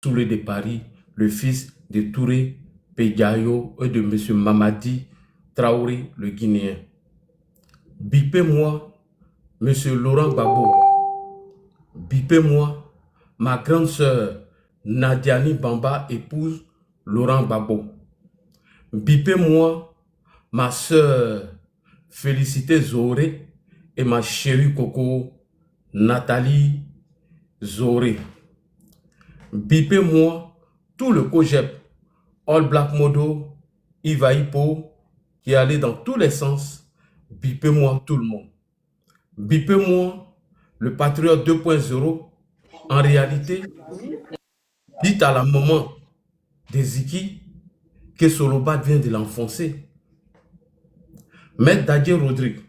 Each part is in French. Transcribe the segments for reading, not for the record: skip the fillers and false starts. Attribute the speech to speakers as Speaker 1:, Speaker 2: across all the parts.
Speaker 1: Soulé de Paris, le fils de Touré Pegayo et de M. Mamadi Traoré, le Guinéen. Bipez-moi, M. Laurent Gbagbo. Bipez-moi, ma grande sœur Nadiani Bamba épouse Laurent Gbagbo. Bipez-moi, ma sœur Félicité Zoré et ma chérie Coco Nathalie Zoré. Bipez-moi tout le COGEP, All Black Modo, Iva Hippo, qui est allé dans tous les sens. Bipez-moi tout le monde. Bipez-moi le Patriote 2.0. En réalité, dites à la maman de Ziki que Solobat vient de l'enfoncer. Maître Dadje Rodrigue,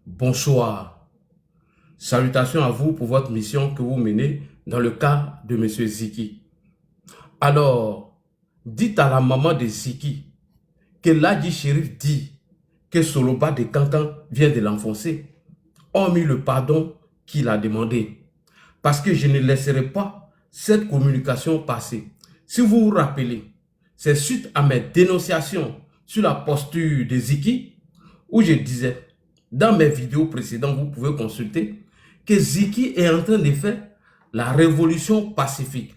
Speaker 1: bonsoir. Salutations à vous pour votre mission que vous menez dans le cas de M. Ziki. Alors, dites à la maman de Ziki que Ladji Chérif dit que Solobat de Cancan vient de l'enfoncer, hormis le pardon qu'il a demandé. Parce que je ne laisserai pas cette communication passer. Si vous vous rappelez, c'est suite à mes dénonciations sur la posture de Ziki, où je disais, dans mes vidéos précédentes, vous pouvez consulter, que Ziki est en train de faire la révolution pacifique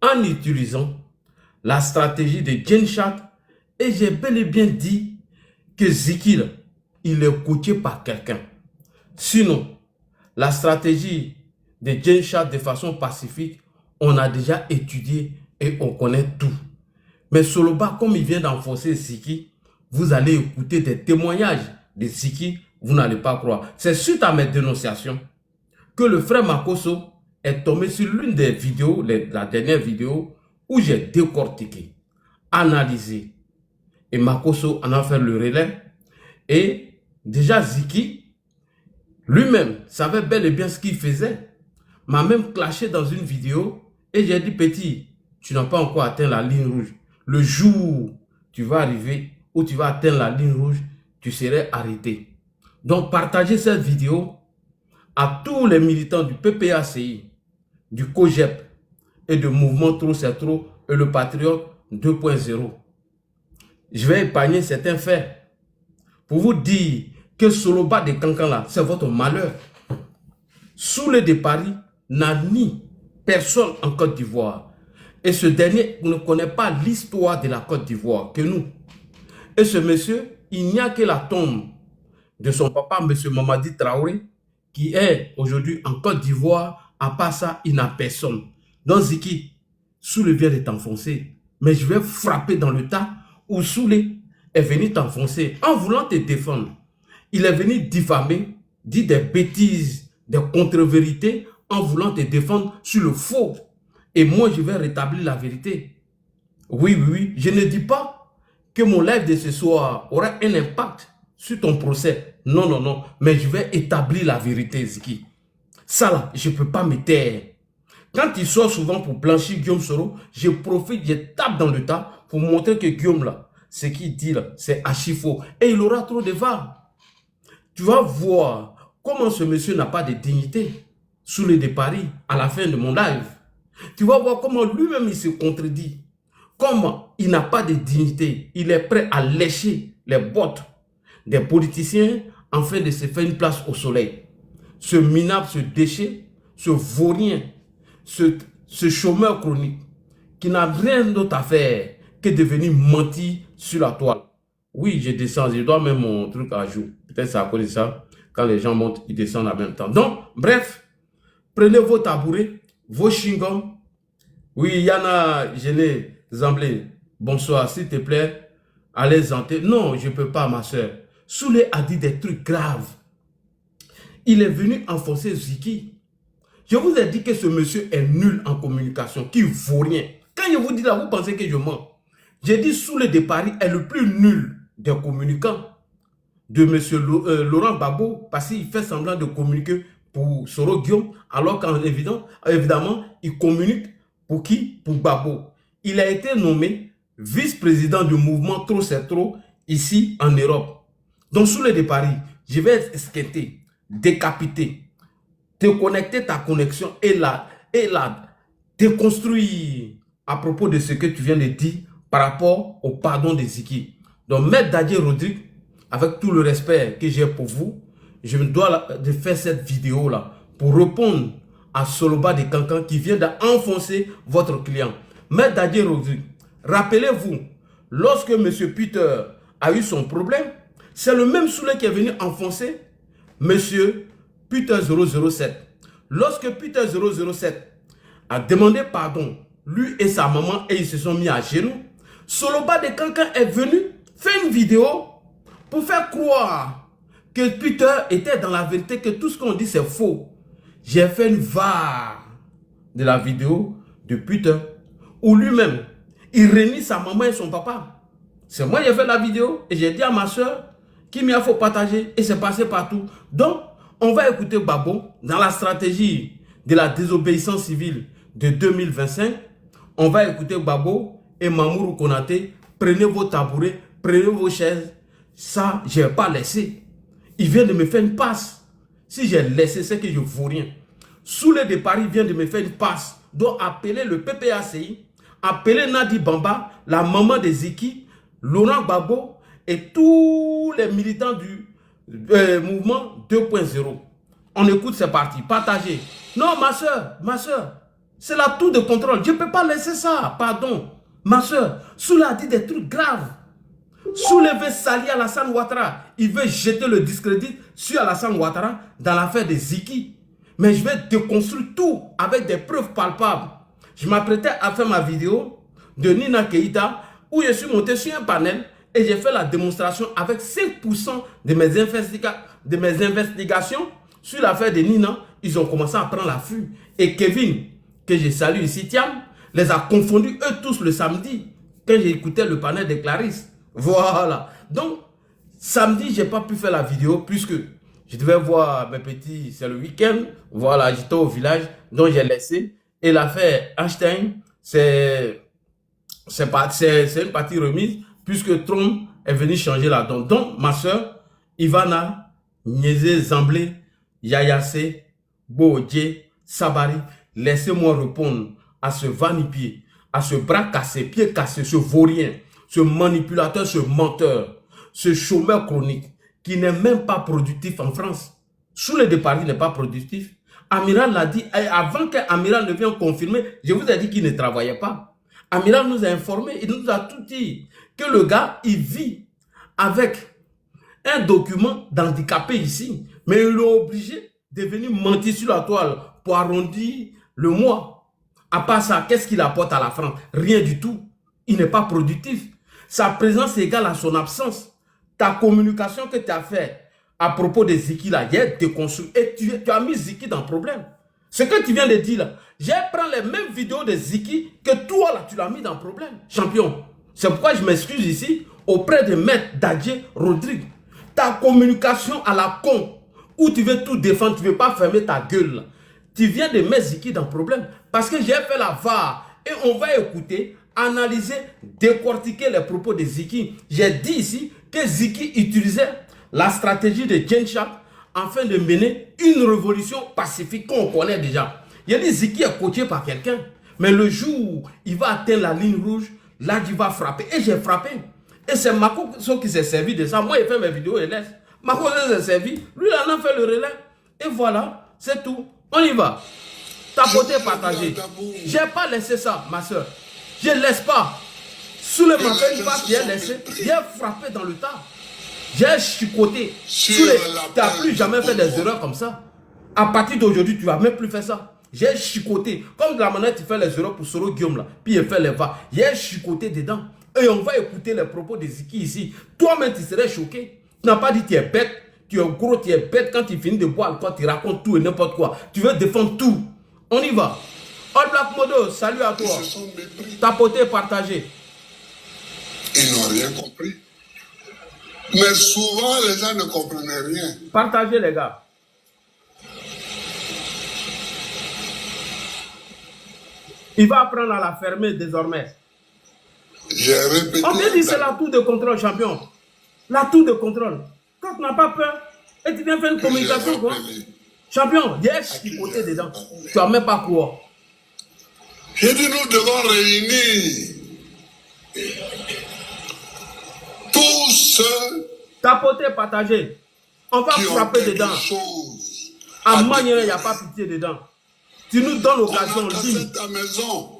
Speaker 1: en utilisant la stratégie de Genshat, et j'ai bel et bien dit que Ziki, il est coaché par quelqu'un. Sinon, la stratégie de Genshat de façon pacifique, on a déjà étudié et on connaît tout. Mais Solobat, comme il vient d'enfoncer Ziki, vous allez écouter des témoignages de Ziki, vous n'allez pas croire. C'est suite à mes dénonciations que le frère Makosso est tombé sur l'une des vidéos, la dernière vidéo, où j'ai décortiqué, analysé. Et Makosso en a fait le relais. Et déjà Ziki, lui-même, savait bel et bien ce qu'il faisait. M'a même clashé dans une vidéo et j'ai dit, petit, tu n'as pas encore atteint la ligne rouge. Le jour où tu vas arriver, où tu vas atteindre la ligne rouge, tu serais arrêté. Donc, partagez cette vidéo à tous les militants du PPACI, du COGEP et du mouvement Trop c'est trop et le Patriote 2.0. Je vais épargner certains faits pour vous dire que Solobat de Cancan là, c'est votre malheur. Soulé de Paris n'a ni personne en Côte d'Ivoire. Et ce dernier ne connaît pas l'histoire de la Côte d'Ivoire que nous. Et ce monsieur, il n'y a que la tombe de son papa, M. Mamadi Traoré, qui est aujourd'hui en Côte d'Ivoire. À part ça, il n'a personne. Donc Ziki, Soulé vient de t'enfoncer. Mais je vais frapper dans le tas où Soulé est venu t'enfoncer en voulant te défendre. Il est venu diffamer, dire des bêtises, des contre-vérités en voulant te défendre sur le faux. Et moi, je vais rétablir la vérité. Oui, oui, oui. Je ne dis pas que mon live de ce soir aura un impact sur ton procès. Non, non, non. Mais je vais établir la vérité, Ziki. Ça là, je ne peux pas me taire. Quand il sort souvent pour blanchir Guillaume Soro, je profite, je tape dans le tas pour montrer que Guillaume là, ce qu'il dit là, c'est archi faux. Et il aura trop de va. Tu vas voir comment ce monsieur n'a pas de dignité. Soulé de Paris, à la fin de mon live. Tu vas voir comment lui-même il se contredit. Comment il n'a pas de dignité. Il est prêt à lécher les bottes des politiciens afin de se faire une place au soleil. Ce minable, ce déchet, ce vaurien, ce chômeur chronique qui n'a rien d'autre à faire que de venir mentir sur la toile. Oui, je descends, je dois mettre mon truc à jour. Peut-être c'est à cause de ça. Quand les gens montent, ils descendent en même temps. Donc, bref, prenez vos tabourets, vos chewing-gums. Oui, Yana, je l'ai Zamblé. Bonsoir, s'il te plaît. Allez zanter. Non, je ne peux pas, ma soeur. Soulé a dit des trucs graves. Il est venu enfoncer Ziki. Je vous ai dit que ce monsieur est nul en communication, qu'il ne vaut rien. Quand je vous dis là, vous pensez que je mens. J'ai dit Soulé de Paris est le plus nul des communicants de M. Laurent Gbagbo, parce qu'il fait semblant de communiquer pour Soro Guillaume, alors qu'en évidemment, il communique pour qui? Pour Gbagbo. Il a été nommé vice-président du mouvement Trop c'est trop ici en Europe. Donc, Soulé de Paris, je vais esquinter, décapiter, te connecter ta connexion et la déconstruire à propos de ce que tu viens de dire par rapport au pardon de Ziki. Donc, Maître Daddy Rodrigue, avec tout le respect que j'ai pour vous, je me dois de faire cette vidéo-là pour répondre à Soloba de Cancan qui vient d'enfoncer votre client. Maître Daddy Rodrigue, rappelez-vous, lorsque M. Peter a eu son problème, c'est le même Soulé qui est venu enfoncer M. Peter 007. Lorsque Peter 007 a demandé pardon, lui et sa maman, et ils se sont mis à genoux, Soloba de Cancan est venu faire une vidéo pour faire croire que Peter était dans la vérité, que tout ce qu'on dit c'est faux. J'ai fait une VAR de la vidéo de Peter où lui-même, il réunit sa maman et son papa. C'est moi qui ai fait la vidéo et j'ai dit à ma soeur qu'il m'y a faut partager et c'est passé partout. Donc, on va écouter Babo dans la stratégie de la désobéissance civile de 2025. On va écouter Babo et Mamourou Konaté. Prenez vos tabourets, prenez vos chaises. Ça, je n'ai pas laissé. Il vient de me faire une passe. Si j'ai laissé, c'est que je ne vaux rien. Soulé de Paris vient de me faire une passe. Donc, appelez le PPACI, appelez Nadi Bamba, la maman de Ziki, Laurent Babo et tous les militants du mouvement 2.0. On écoute, c'est parti. Partagez. Non, ma soeur, c'est la tour de contrôle. Je ne peux pas laisser ça. Pardon. Ma soeur, Soulé a dit des trucs graves. Soulé veut salir Alassane Ouattara. Il veut jeter le discrédit sur Alassane Ouattara dans l'affaire de Ziki. Mais je vais déconstruire tout avec des preuves palpables. Je m'apprêtais à faire ma vidéo de Nina Keïta où je suis monté sur un panel et j'ai fait la démonstration avec 5% de mes investigations sur l'affaire de Nina. Ils ont commencé à prendre l'affût. Et Kevin, que je salue ici, Tiam, les a confondus eux tous le samedi quand j'ai écouté le panel de Clarisse. Voilà. Donc, samedi, je n'ai pas pu faire la vidéo puisque je devais voir mes petits, c'est le week-end. Voilà, j'étais au village, donc j'ai laissé. Et l'affaire Einstein, c'est une partie remise puisque Trump est venu changer la donne. Donc, ma soeur, Ivana, Niézé, Zamblé, Yayase, Boodje, Sabari, laissez-moi répondre à ce vanipié, à ce bras cassé, pied cassé, ce vaurien, ce manipulateur, ce menteur, ce chômeur chronique qui n'est même pas productif en France. Soulé de Paris n'est pas productif. Amiral l'a dit, avant qu'Amiral ne vienne confirmer, je vous ai dit qu'il ne travaillait pas. Amiral nous a informé, il nous a tout dit, que le gars, il vit avec un document d'handicapé ici, mais il est obligé de venir mentir sur la toile pour arrondir le mois. À part ça, qu'est-ce qu'il apporte à la France? Rien du tout. Il n'est pas productif. Sa présence est égale à son absence. Ta communication que tu as faite à propos de Ziki, là, il est déconstruit. Et tu as mis Ziki dans le problème. Ce que tu viens de dire là, j'ai pris les mêmes vidéos de Ziki que toi là, tu l'as mis dans le problème. Champion. C'est pourquoi je m'excuse ici auprès de Maître Daddy Rodrigue. Ta communication à la con, où tu veux tout défendre, tu ne veux pas fermer ta gueule là. Tu viens de mettre Ziki dans le problème. Parce que j'ai fait la VAR et on va écouter, analyser, décortiquer les propos de Ziki. J'ai dit ici que Ziki utilisait la stratégie de Genshark afin de mener une révolution pacifique qu'on connaît déjà. Il a dit Ziki est coaché par quelqu'un. Mais le jour où il va atteindre la ligne rouge, là il va frapper. Et j'ai frappé. Et c'est Mako qui s'est servi de ça. Moi, il fait mes vidéos et laisse. Mako s'est servi. Lui, il en a fait le relais. Et voilà, c'est tout. On y va. Tapoter, partager. Je n'ai pas laissé ça, ma soeur. Je ne laisse pas. Sous le matin, une passe, j'ai laissé. J'ai frappé dans le tas. J'ai chicoté. Tu n'as plus jamais fait des erreurs comme ça. À partir d'aujourd'hui, tu ne vas même plus faire ça. J'ai chicoté. Comme de la manière tu fais les erreurs pour Soro Guillaume là. Puis il fait les va. J'ai chicoté dedans. Et on va écouter les propos de Ziki ici. Toi-même, tu serais choqué. Tu n'as pas dit tu es bête. Tu es gros, tu es bête. Quand tu finis de boire, quand tu racontes tout et n'importe quoi. Tu veux défendre tout. On y va. All Black Modo, salut à toi. Tapoter, partager.
Speaker 2: Ils n'ont rien compris. Mais souvent, les gens ne comprenaient rien.
Speaker 1: Partagez, les gars. Il va apprendre à la fermer désormais.
Speaker 2: J'ai répété.
Speaker 1: On vient dire c'est la tour de contrôle, champion. La tour de contrôle. Quand tu n'as pas peur, et tu viens faire une communication, quoi. Champion, il y a chicoté dedans. Tu n'as même pas quoi.
Speaker 2: J'ai dit, nous devons réunir tous ceux
Speaker 1: Tapoter, partager. On va
Speaker 2: qui ont
Speaker 1: frapper
Speaker 2: quelque
Speaker 1: dedans.
Speaker 2: chose
Speaker 1: À
Speaker 2: à
Speaker 1: manière, il n'y
Speaker 2: dire.
Speaker 1: a pas pitié dedans. Tu nous donnes
Speaker 2: On
Speaker 1: l'occasion,
Speaker 2: a
Speaker 1: dis.
Speaker 2: cassé ta maison,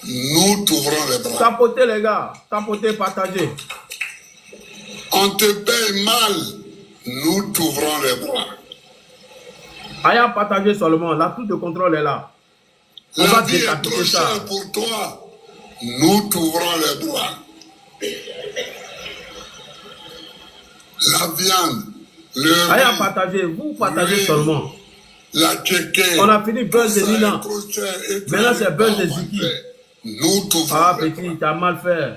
Speaker 2: nous t'ouvrons les bras.
Speaker 1: Tapoter, les gars. Tapoter, partager.
Speaker 2: On te paye mal, nous t'ouvrons les bras.
Speaker 1: Aya partager seulement. La tour de contrôle est là. On
Speaker 2: La
Speaker 1: va
Speaker 2: vie est
Speaker 1: décapiter
Speaker 2: trop
Speaker 1: ça.
Speaker 2: chère pour toi, nous t'ouvrons les bras. La viande, le
Speaker 1: Aya
Speaker 2: riz,
Speaker 1: partager. Vous partagez
Speaker 2: oui.
Speaker 1: seulement.
Speaker 2: la tchéké,
Speaker 1: On a fini buzz de
Speaker 2: ça est
Speaker 1: Nina.
Speaker 2: trop cher et tu
Speaker 1: Maintenant,
Speaker 2: n'arrives
Speaker 1: c'est buzz
Speaker 2: pas
Speaker 1: de
Speaker 2: à
Speaker 1: Ziki.
Speaker 2: manger. Nous t'ouvrons
Speaker 1: Ah,
Speaker 2: les
Speaker 1: petit,
Speaker 2: bras.
Speaker 1: t'as mal fait.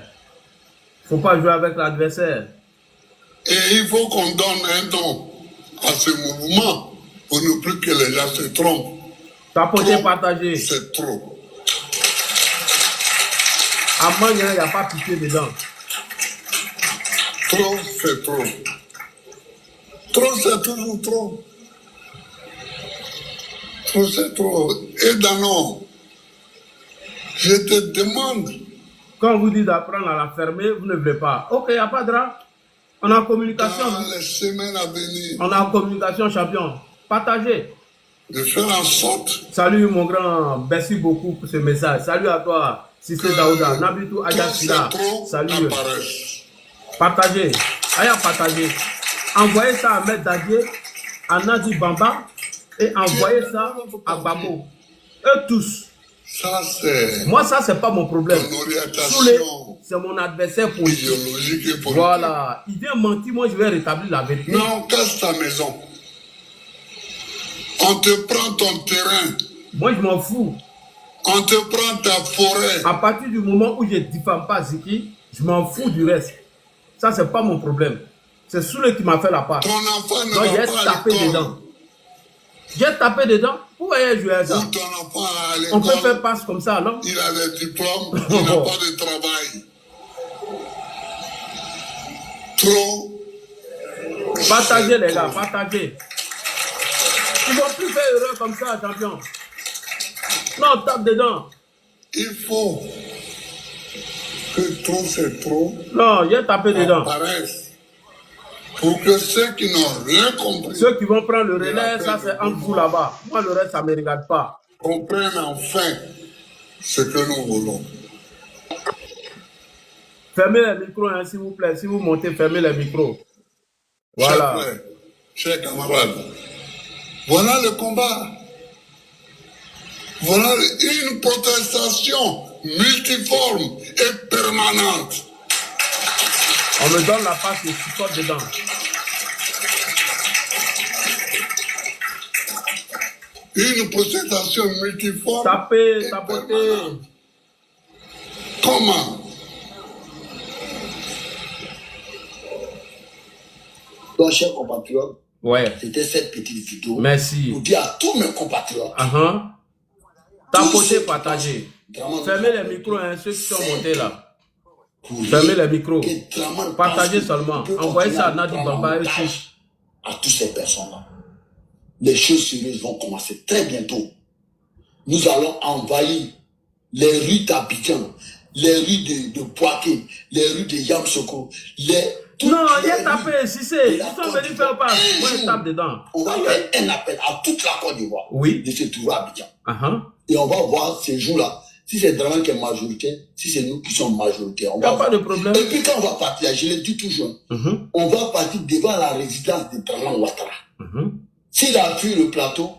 Speaker 1: Faut pas jouer avec l'adversaire.
Speaker 2: Et il faut qu'on donne un don à ce mouvement pour ne plus que les gens se trompent.
Speaker 1: Tapoter,
Speaker 2: Trop,
Speaker 1: partager.
Speaker 2: c'est trop.
Speaker 1: À manière, il n'y a pas pitié dedans.
Speaker 2: Trop, c'est trop. Trop, c'est toujours trop. Trop, c'est trop. Et Danon, je te demande,
Speaker 1: Quand on vous dit d'apprendre à la fermer, vous ne voulez pas. Ok, il n'y a pas de drap. On a communication.
Speaker 2: dans les semaines à venir,
Speaker 1: On a communication, champion. Partagez.
Speaker 2: de faire en sorte
Speaker 1: Salut mon grand. Merci beaucoup pour ce message. Salut à toi, Sissé Daouda. Nabitou
Speaker 2: trop,
Speaker 1: Adjasila.
Speaker 2: c'est trop
Speaker 1: Salut.
Speaker 2: apparaisse.
Speaker 1: Partagez. Aya partagez. Envoyez ça à Maître Dadier, à Nadi Bamba et envoyez ça à Babo. Eux tous.
Speaker 2: Ça, c'est
Speaker 1: Moi, ça, c'est pas mon problème.
Speaker 2: ton
Speaker 1: Soulé,
Speaker 2: orientation
Speaker 1: c'est mon adversaire politique.
Speaker 2: idéologique et politique.
Speaker 1: Voilà. Il vient mentir, moi, je vais rétablir la vérité.
Speaker 2: Mais on casse ta maison. On te prend ton terrain.
Speaker 1: Moi, je m'en fous.
Speaker 2: On te prend ta forêt.
Speaker 1: À partir du moment où je ne diffame pas Ziki, je m'en fous du reste. Ça, c'est pas mon problème. C'est Soulé qui m'a fait la part.
Speaker 2: Ton enfant ne
Speaker 1: Donc,
Speaker 2: va
Speaker 1: j'ai
Speaker 2: pas à
Speaker 1: tapé
Speaker 2: l'école.
Speaker 1: dedans. J'ai tapé dedans. Pourquoi j'ai joué à ça?
Speaker 2: Ou ton enfant à
Speaker 1: On peut faire
Speaker 2: l'école,
Speaker 1: passe comme ça, non?
Speaker 2: il a des diplômes, il n'a pas de travail. Trop.
Speaker 1: Partagez, les gars, partagez. Ils vont plus faire erreur comme ça, champion. Non, on tape dedans.
Speaker 2: Il faut que trop c'est trop
Speaker 1: Non, j'ai tapé dedans.
Speaker 2: apparaisse pour que ceux qui n'ont rien compris
Speaker 1: Ceux qui vont prendre le relais, ça c'est entre vous là-bas. Moi, le reste, ça ne me regarde pas.
Speaker 2: comprennent enfin ce que nous voulons.
Speaker 1: Fermez les micros, hein, s'il vous plaît. Si vous montez, fermez les micros. Voilà.
Speaker 2: Chers frères, chers camarades, voilà le combat. Voilà une protestation multiforme et permanente.
Speaker 1: On me donne la passe et je saute dedans.
Speaker 2: Une protestation multiforme.
Speaker 1: Tapez,
Speaker 2: et
Speaker 1: tapotez.
Speaker 2: permanente. Comment?
Speaker 3: Donc, chers compatriotes,
Speaker 1: Ouais.
Speaker 3: c'était cette petite vidéo
Speaker 1: Merci.
Speaker 3: pour dire à tous mes compatriotes,
Speaker 1: Tapotez, partagez. Fermez les micros, hein, ceux qui sont montés là. Fermez les micros. Partagez seulement. Envoyez ça à Nadi Bamba et tous.
Speaker 3: à toutes ces personnes-là. Les choses sérieuses vont commencer très bientôt. Nous allons envahir les rues d'Abidjan, les rues de Poitiers, les rues de Yamsoko,
Speaker 1: Non, j'ai tapé, si c'est. Ils sont venus faire passe. Moi, je tape dedans.
Speaker 3: On va faire un appel à toute la Côte d'Ivoire
Speaker 1: Oui.
Speaker 3: de se trouver à Abidjan.
Speaker 1: Uh-huh.
Speaker 3: Et on va voir ces jours-là, si c'est Draman qui est majoritaire, si c'est nous qui sommes majoritaires.
Speaker 1: Il n'y a pas de problème.
Speaker 3: Et puis quand on va partir, je l'ai dit toujours, on va partir devant la résidence de Draman Ouattara. S'il a fui le plateau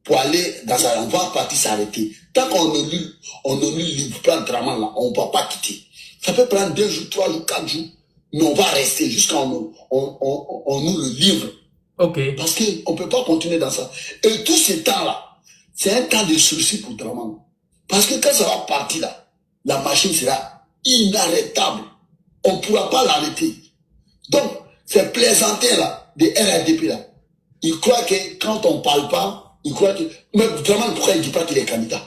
Speaker 3: pour aller dans sa... On va partir s'arrêter. Tant qu'on ne livre pas Draman là, on ne va pas quitter. Ça peut prendre 2 jours, 3 jours, 4 jours, mais on va rester jusqu'à on nous le livre.
Speaker 1: Ok.
Speaker 3: Parce qu'on ne peut pas continuer dans ça. Et tout ce temps-là, c'est un temps de souci pour Draman. Parce que quand ça va partir là, la machine sera inarrêtable. On ne pourra pas l'arrêter. Donc, ces plaisantins là, des RRDP là, ils croient que quand on ne parle pas, ils croient que... Mais Draman, pourquoi il ne dit pas qu'il est candidat?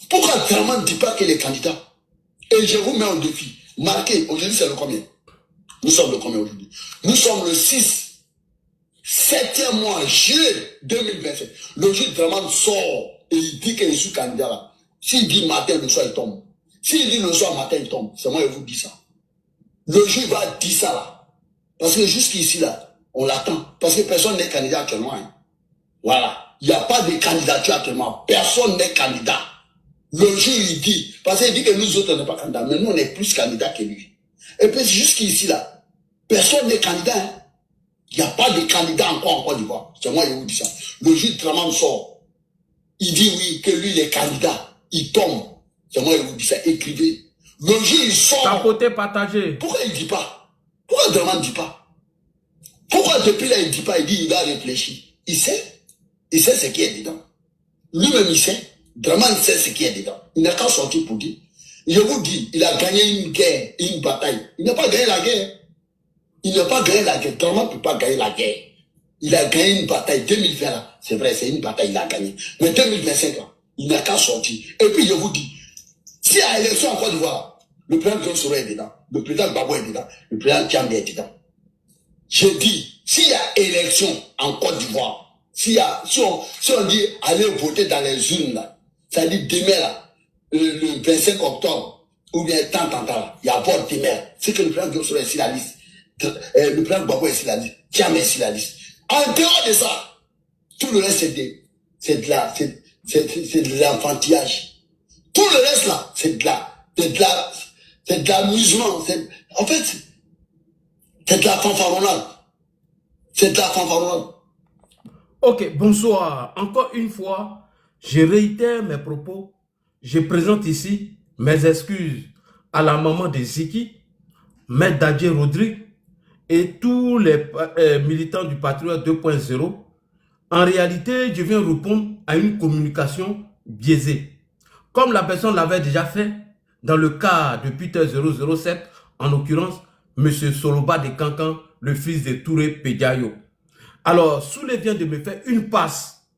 Speaker 3: Pourquoi Draman ne dit pas qu'il est candidat? Et je vous mets en défi. Marquez, aujourd'hui c'est le combien? Nous sommes le combien aujourd'hui? Nous sommes le 6, 7e mois, juillet 2027. Le jour Draman sort et il dit qu'il est sous candidat là. S'il dit matin, le soir, il tombe. S'il dit le soir, matin, il tombe. C'est moi qui vous dis ça. Le juge va dire ça là. Parce que jusqu'ici là, on l'attend. Parce que personne n'est candidat actuellement. Hein. Voilà. Il n'y a pas de candidature actuellement. Personne n'est candidat. Le juge, il dit. Parce qu'il dit que nous autres, on n'est pas candidats. Mais nous, on est plus candidats que lui. Et puis jusqu'ici là, personne n'est candidat. Hein. Il n'y a pas de candidat encore en Côte d'Ivoire. C'est moi qui vous dis ça. Le juge Dramane sort. Il dit oui, que lui, il est candidat. Il tombe. C'est moi qui vous dis ça. Écrivez. Le juge, il sort.
Speaker 1: Capoté, partagé.
Speaker 3: Pourquoi il ne dit pas? Pourquoi Dramane ne dit pas? Pourquoi depuis là, il ne dit pas? Il dit il va réfléchir. Il sait. Il sait ce qui est dedans. Lui-même, il sait. Dramane sait ce qui est dedans. Il n'a qu'à sortir pour dire. Je vous dis, il a gagné une guerre, une bataille. Il n'a pas gagné la guerre. Il n'a pas gagné la guerre. Dramane ne peut pas gagner la guerre. Il a gagné une bataille. 2020 là, c'est vrai, c'est une bataille, il a gagné. Mais 2025 là, il n'a qu'à sortir. Et puis je vous dis, s'il y a élection en Côte d'Ivoire, le président John Soro est dedans, le président Gbagbo est dedans, le président Tiambe est dedans. Je dis, s'il y a élection en Côte d'Ivoire, si on dit allez voter dans les urnes là, ça dit demain là, le 25 octobre, ou bien tant là, il y a vote demain. C'est que le président John Soro est sur la liste, le président Gbagbo est sur la liste, Tiambe est sur la liste. En dehors de ça, tout le reste c'est de l'enfantillage. Tout le reste là, c'est de l'amusement. En fait, c'est de la fanfaronnade. C'est de la fanfaronnade.
Speaker 1: Ok, bonsoir. Encore une fois, je réitère mes propos. Je présente ici mes excuses à la maman de Ziki, Maître Dadje Rodrigue et tous les militants du Patriote 2.0. En réalité, je viens répondre à une communication biaisée. Comme la personne l'avait déjà fait dans le cas de Peter 007, en l'occurrence, M. Soloba de Cancan, le fils de Touré Pédiayo. Alors, Soulé vient de me faire une passe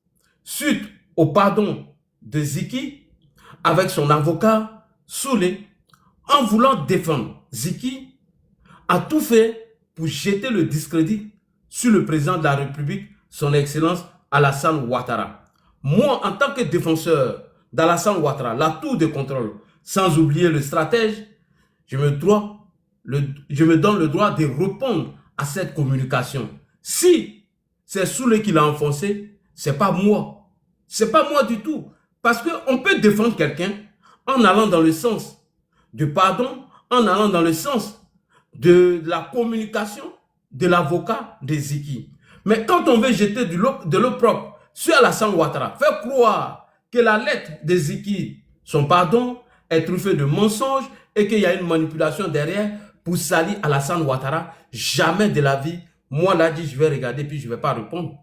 Speaker 1: suite au pardon de Ziki avec son avocat Soulé, en voulant défendre Ziki, a tout fait pour jeter le discrédit sur le président de la République, son Excellence Alassane Ouattara. Moi, en tant que défenseur d'Alassane Ouattara, la tour de contrôle, sans oublier le stratège, je me donne le droit de répondre à cette communication. Si c'est Soulé qui l'a enfoncé, c'est pas moi. C'est pas moi du tout. Parce qu'on peut défendre quelqu'un en allant dans le sens du pardon, en allant dans le sens de la communication de l'avocat de Ziki. Mais quand on veut jeter de l'eau propre sur Alassane Ouattara, faire croire que la lettre de Ziki, son pardon, est truffée de mensonges et qu'il y a une manipulation derrière pour salir Alassane Ouattara, jamais de la vie, moi là dit, je vais regarder puis je ne vais pas répondre.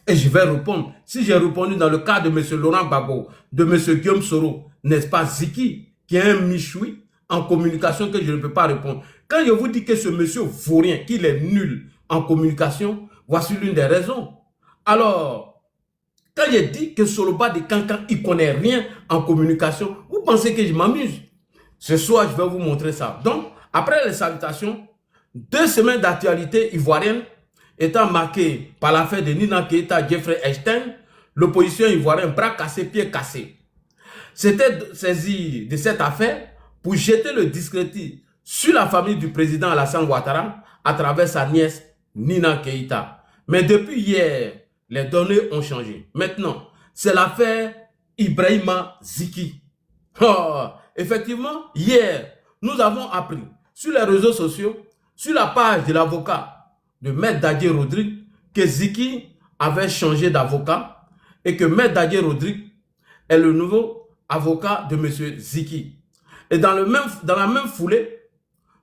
Speaker 1: Et je vais répondre. Si j'ai répondu dans le cas de M. Laurent Gbagbo, de M. Guillaume Soro, n'est-ce pas Ziki, qui est un michoui en communication que je ne peux pas répondre. Quand je vous dis que ce monsieur vaut rien, qu'il est nul en communication, voici l'une des raisons. Alors, quand je dis que Soloba de Cancan, il ne connaît rien en communication, vous pensez que je m'amuse? Ce soir, je vais vous montrer ça. Donc, après les salutations, 2 semaines d'actualité ivoirienne étant marquées par l'affaire de Nina Keïta, Jeffrey Epstein, l'opposition ivoirienne, bras cassés, pieds cassés, s'était saisi de cette affaire pour jeter le discrédit sur la famille du président Alassane Ouattara à travers sa nièce Nina Keïta. Mais depuis hier, les données ont changé. Maintenant, c'est l'affaire Ibrahima Ziki. Oh, effectivement, hier, nous avons appris sur les réseaux sociaux, sur la page de l'avocat de Maître Dadje Rodrigue, que Ziki avait changé d'avocat et que Maître Dadje Rodrigue est le nouveau avocat de M. Ziki. Et dans la même foulée,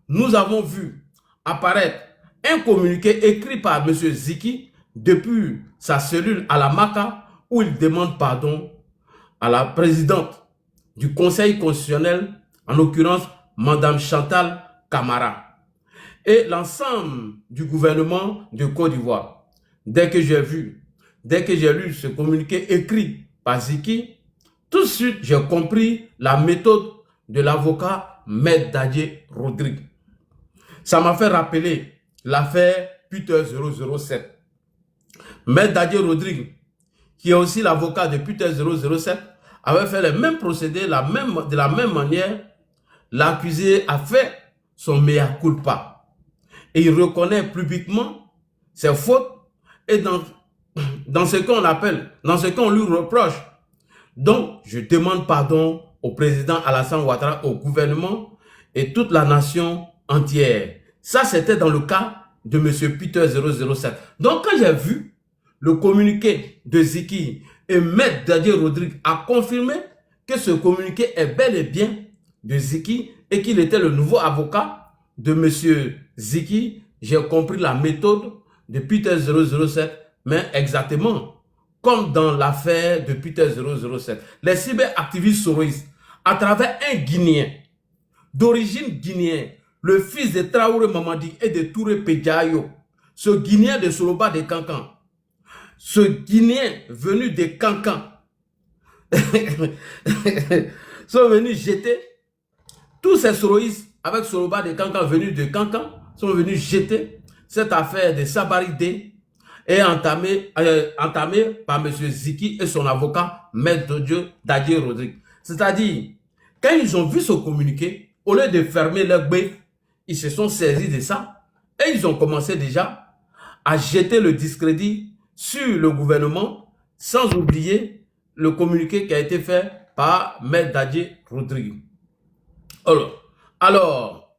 Speaker 1: nous avons vu apparaître un communiqué écrit par M. Ziki depuis sa cellule à la Maca où il demande pardon à la présidente du Conseil constitutionnel, en l'occurrence Mme Chantal Camara, et l'ensemble du gouvernement de Côte d'Ivoire. Dès que j'ai lu ce communiqué écrit par Ziki, tout de suite j'ai compris la méthode de l'avocat Maître Dadje Rodrigue. Ça m'a fait rappeler l'affaire Peter 007. Maître Dadje Rodrigue, qui est aussi l'avocat de Peter 007, avait fait les mêmes procédés, de la même manière, l'accusé a fait son mea culpa. Et il reconnaît publiquement ses fautes et dans ce qu'on appelle, dans ce qu'on lui reproche. Donc, je demande pardon au président Alassane Ouattara, au gouvernement et toute la nation entière. Ça, c'était dans le cas de M. Peter 007. Donc, quand j'ai vu le communiqué de Ziki et Maître Dadje Rodrigue a confirmé que ce communiqué est bel et bien de Ziki et qu'il était le nouveau avocat de M. Ziki, j'ai compris la méthode de Peter 007, mais exactement comme dans l'affaire de Peter 007. Les cyberactivistes soroïstes, à travers un Guinéen, d'origine guinéenne, le fils de Traoré Mamadi et de Touré Pedjayo, ce Guinéen de Soloba de Cancan, ce Guinéen venu de Cancan, sont venus jeter, tous ces soroïstes avec Soloba de Cancan venus de Cancan, sont venus jeter cette affaire de Sabaridé et entamée par M. Ziki et son avocat, Maître Dadje Rodrigue. C'est-à-dire, quand ils ont vu ce communiqué, au lieu de fermer leur bœuf, ils se sont saisis de ça et ils ont commencé déjà à jeter le discrédit sur le gouvernement, sans oublier le communiqué qui a été fait par Maître Dadje Rodrigue. Alors,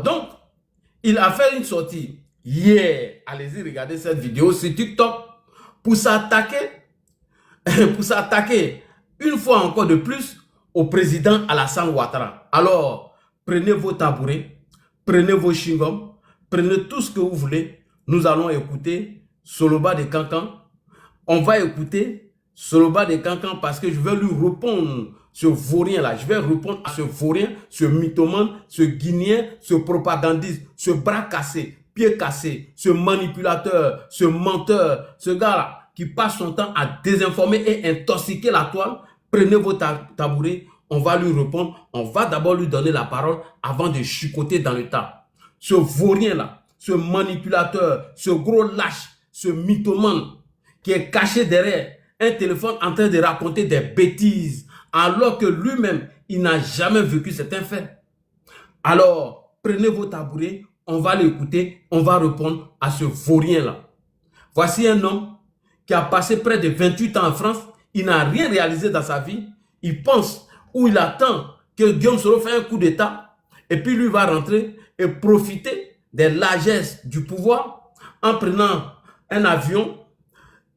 Speaker 1: donc, il a fait une sortie hier. Allez-y, regardez cette vidéo sur TikTok pour s'attaquer une fois encore de plus au président Alassane Ouattara. Alors, prenez vos tabourets, prenez vos chewing-gums, prenez tout ce que vous voulez. Nous allons écouter Soloba de Cancan. On va écouter Soloba de Cancan parce que je vais lui répondre ce vaurien là. Je vais répondre à ce vaurien, ce mythomane, ce Guinéen, ce propagandiste, ce bras cassé, pied cassé, ce manipulateur, ce menteur, ce gars là qui passe son temps à désinformer et intoxiquer la toile. Prenez vos tabourets, on va lui répondre. On va d'abord lui donner la parole avant de chicoter dans le tas. Ce vaurien là, ce manipulateur, ce gros lâche, ce mythomane qui est caché derrière un téléphone en train de raconter des bêtises alors que lui-même, il n'a jamais vécu cet fait. Alors, prenez vos tabourets, on va l'écouter, on va répondre à ce vaurien-là. Voici un homme qui a passé près de 28 ans en France, il n'a rien réalisé dans sa vie, il pense ou il attend que Guillaume Soro fasse un coup d'État et puis lui va rentrer et profiter des largesses du pouvoir en prenant un avion,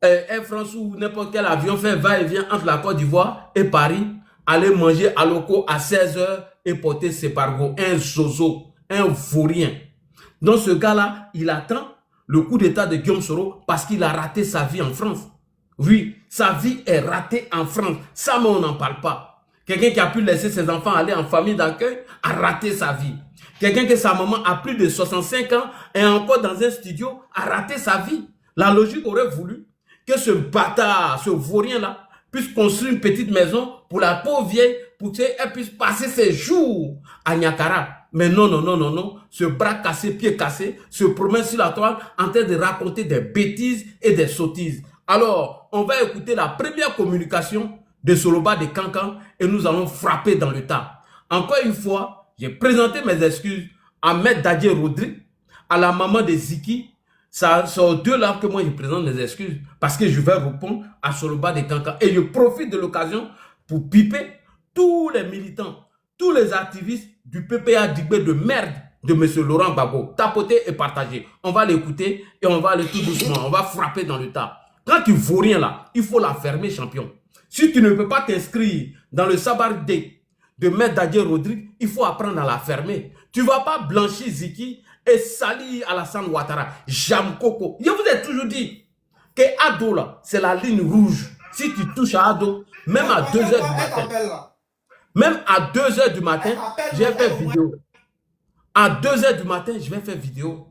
Speaker 1: Air France ou n'importe quel avion fait va-et-vient entre la Côte d'Ivoire et Paris, aller manger à loco à 16 h et porter ses pargos. Un zozo, un vaurien. Donc ce gars-là, il attend le coup d'État de Guillaume Soro parce qu'il a raté sa vie en France. Oui, sa vie est ratée en France. Ça, mais on n'en parle pas. Quelqu'un qui a pu laisser ses enfants aller en famille d'accueil a raté sa vie. Quelqu'un que sa maman a plus de 65 ans et encore dans un studio a raté sa vie. La logique aurait voulu que ce bâtard, ce vaurien-là, puisse construire une petite maison pour la pauvre vieille, pour qu'elle puisse passer ses jours à Niakara. Mais non, non, non, non, non. Ce bras cassé, pied cassé, se promène sur la toile en train de raconter des bêtises et des sottises. Alors, on va écouter la première communication de Soloba de Cancan et nous allons frapper dans le tas. Encore une fois, j'ai présenté mes excuses à Maître Dadje Rodrigue, à la maman de Ziki. Ça sont deux là que moi je présente mes excuses parce que je vais répondre à Soloba de Cancan et je profite de l'occasion pour piper tous les militants, tous les activistes du PPA Digbé de merde de M. Laurent Gbagbo. Tapoter et partager. On va l'écouter et on va aller tout doucement. On va frapper dans le tas. Quand tu ne vaux rien là, il faut la fermer, champion. Si tu ne peux pas t'inscrire dans le sabardé de Maître Dadje Rodrigue, il faut apprendre à la fermer. Tu ne vas pas blanchir Ziki et salir Alassane Ouattara. Jam Coco. Je vous ai toujours dit que Ado là, c'est la ligne rouge. Si tu touches à Ado, même à 2 h du matin, même à 2 h du matin, je vais faire vidéo. À 2 h du matin, je vais faire vidéo.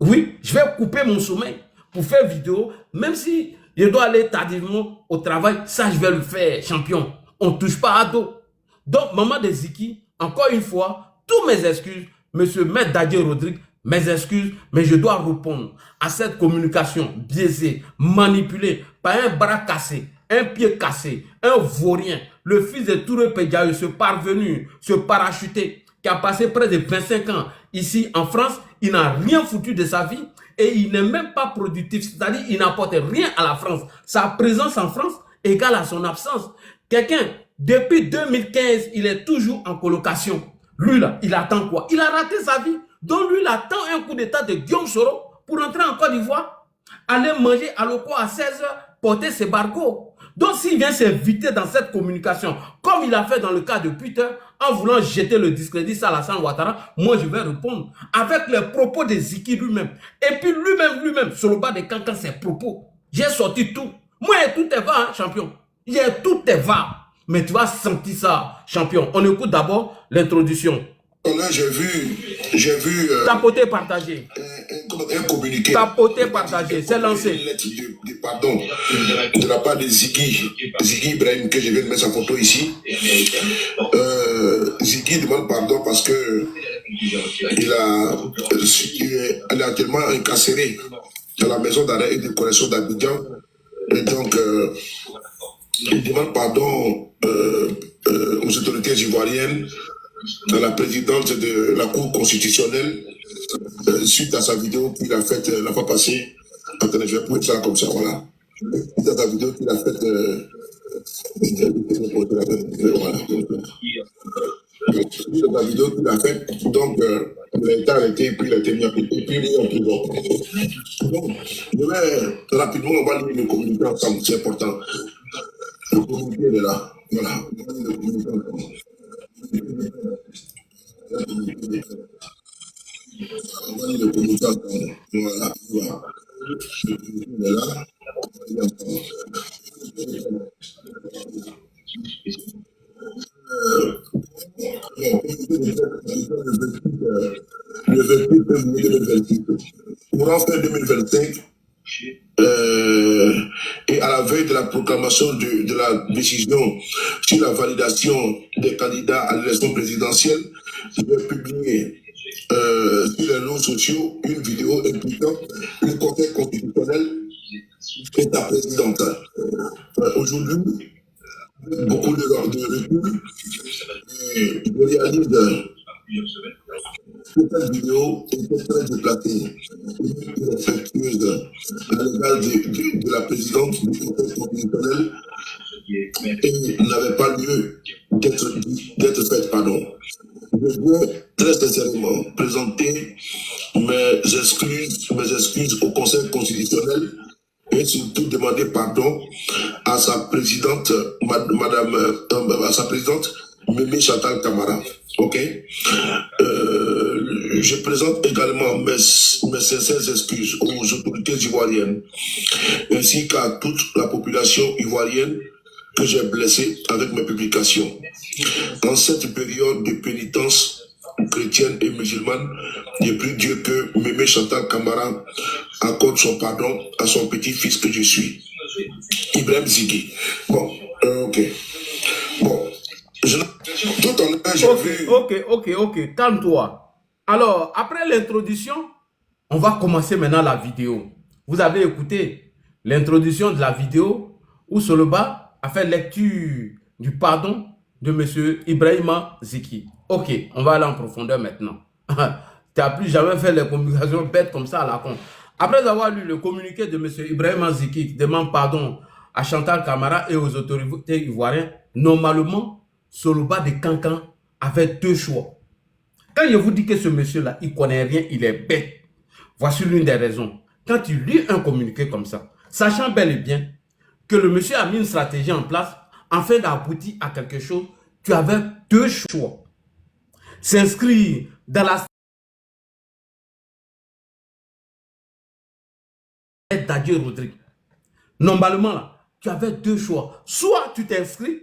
Speaker 1: Oui, je vais couper mon sommeil pour faire vidéo, même si je dois aller tardivement au travail, ça je vais le faire, champion. On ne touche pas à Ado. Donc, maman de Ziki, encore une fois, tous mes excuses, monsieur Maître Dadje Rodrigue, mes excuses, mais je dois répondre à cette communication biaisée, manipulée par un bras cassé, un pied cassé, un vaurien, le fils de Touré Pédiaï, ce parvenu, ce parachuté, qui a passé près de 25 ans ici en France, il n'a rien foutu de sa vie et il n'est même pas productif, c'est-à-dire il n'apporte rien à la France. Sa présence en France égale à son absence. Quelqu'un, depuis 2015, il est toujours en colocation. Lui là, il attend quoi? Il a raté sa vie. Donc lui, il attend un coup d'état de Guillaume Soro pour entrer en Côte d'Ivoire, aller manger à l'Oko à 16h, porter ses barcots. Donc s'il vient s'inviter dans cette communication, comme il a fait dans le cas de Peter, en voulant jeter le discrédit sur Alassane Ouattara, moi je vais répondre avec les propos de Ziki lui-même. Et puis lui-même, sur le bas de Cancan, ses propos. J'ai sorti tout. Moi, tout est va, hein, champion. Tout est va. Mais tu vas sentir ça, champion. On écoute d'abord l'introduction.
Speaker 2: Là, j'ai vu
Speaker 1: tapoter, partager.
Speaker 2: Un communiqué.
Speaker 1: Tapoter, partager, c'est lancé.
Speaker 2: Une lettre de pardon de la part de Ziki Ibrahim, que je viens de mettre sa photo ici. Ziki demande pardon parce que il est actuellement incarcéré dans la maison d'arrêt et de correction d'Abidjan. Et donc, il demande pardon aux autorités ivoiriennes, à la présidente de la Cour constitutionnelle, suite à sa vidéo qu'il a faite la fois passée. Attendez, je vais prendre ça comme ça, voilà. Suite à sa vidéo qu'il a faite. Voilà. Suite à sa vidéo qu'il a faite, donc, il a été arrêté et puis il a été mis en prison. Donc, je vais rapidement, on va lire le communiqué ensemble, c'est important. Le communiqué est là. Voilà. On va lire le communiqué ensemble. Voilà. Voilà. Le communiqué est là. Le 28 février 2028. Courant fin 2025, et à la veille de la proclamation de la décision sur la validation des candidats à l'élection présidentielle, je vais publier sur les réseaux sociaux une vidéo impliquant le Conseil constitutionnel et sa présidente. Aujourd'hui, beaucoup de recul, et je réalise que cette vidéo était très déplacée, irrespectueuse à l'égard de la présidente du Conseil constitutionnel et n'avait pas lieu d'être faite, pardon. Je veux très sincèrement présenter mes excuses au Conseil constitutionnel et surtout demander pardon à sa présidente, à sa présidente, Mémé Chantal Camara. Ok. Je présente également mes sincères excuses aux autorités ivoiriennes ainsi qu'à toute la population ivoirienne que j'ai blessée avec mes publications. En cette période de pénitence chrétienne et musulmane, je prie Dieu que Mémé Chantal Camara accorde son pardon à son petit-fils que je suis, Ibrahim Ziki. Bon, ok. Bon, tout en un, j'ai vu...
Speaker 1: Ok, calme-toi. Alors, après l'introduction, on va commencer maintenant la vidéo. Vous avez écouté l'introduction de la vidéo où Soloba a fait lecture du pardon de M. Ibrahima Ziki. Ok, on va aller en profondeur maintenant. Tu n'as plus jamais fait les communications bêtes comme ça à la con. Après avoir lu le communiqué de M. Ibrahima Ziki qui demande pardon à Chantal Camara et aux autorités ivoiriennes, normalement, Soloba de Cancan avait deux choix. Quand je vous dis que ce monsieur-là, il ne connaît rien, il est bête. Voici l'une des raisons. Quand tu lis un communiqué comme ça, sachant bel et bien que le monsieur a mis une stratégie en place afin d'aboutir à quelque chose, tu avais deux choix. S'inscrire dans la stratégie d'Adieu Rodrigue. Normalement, là, tu avais deux choix. Soit tu t'inscris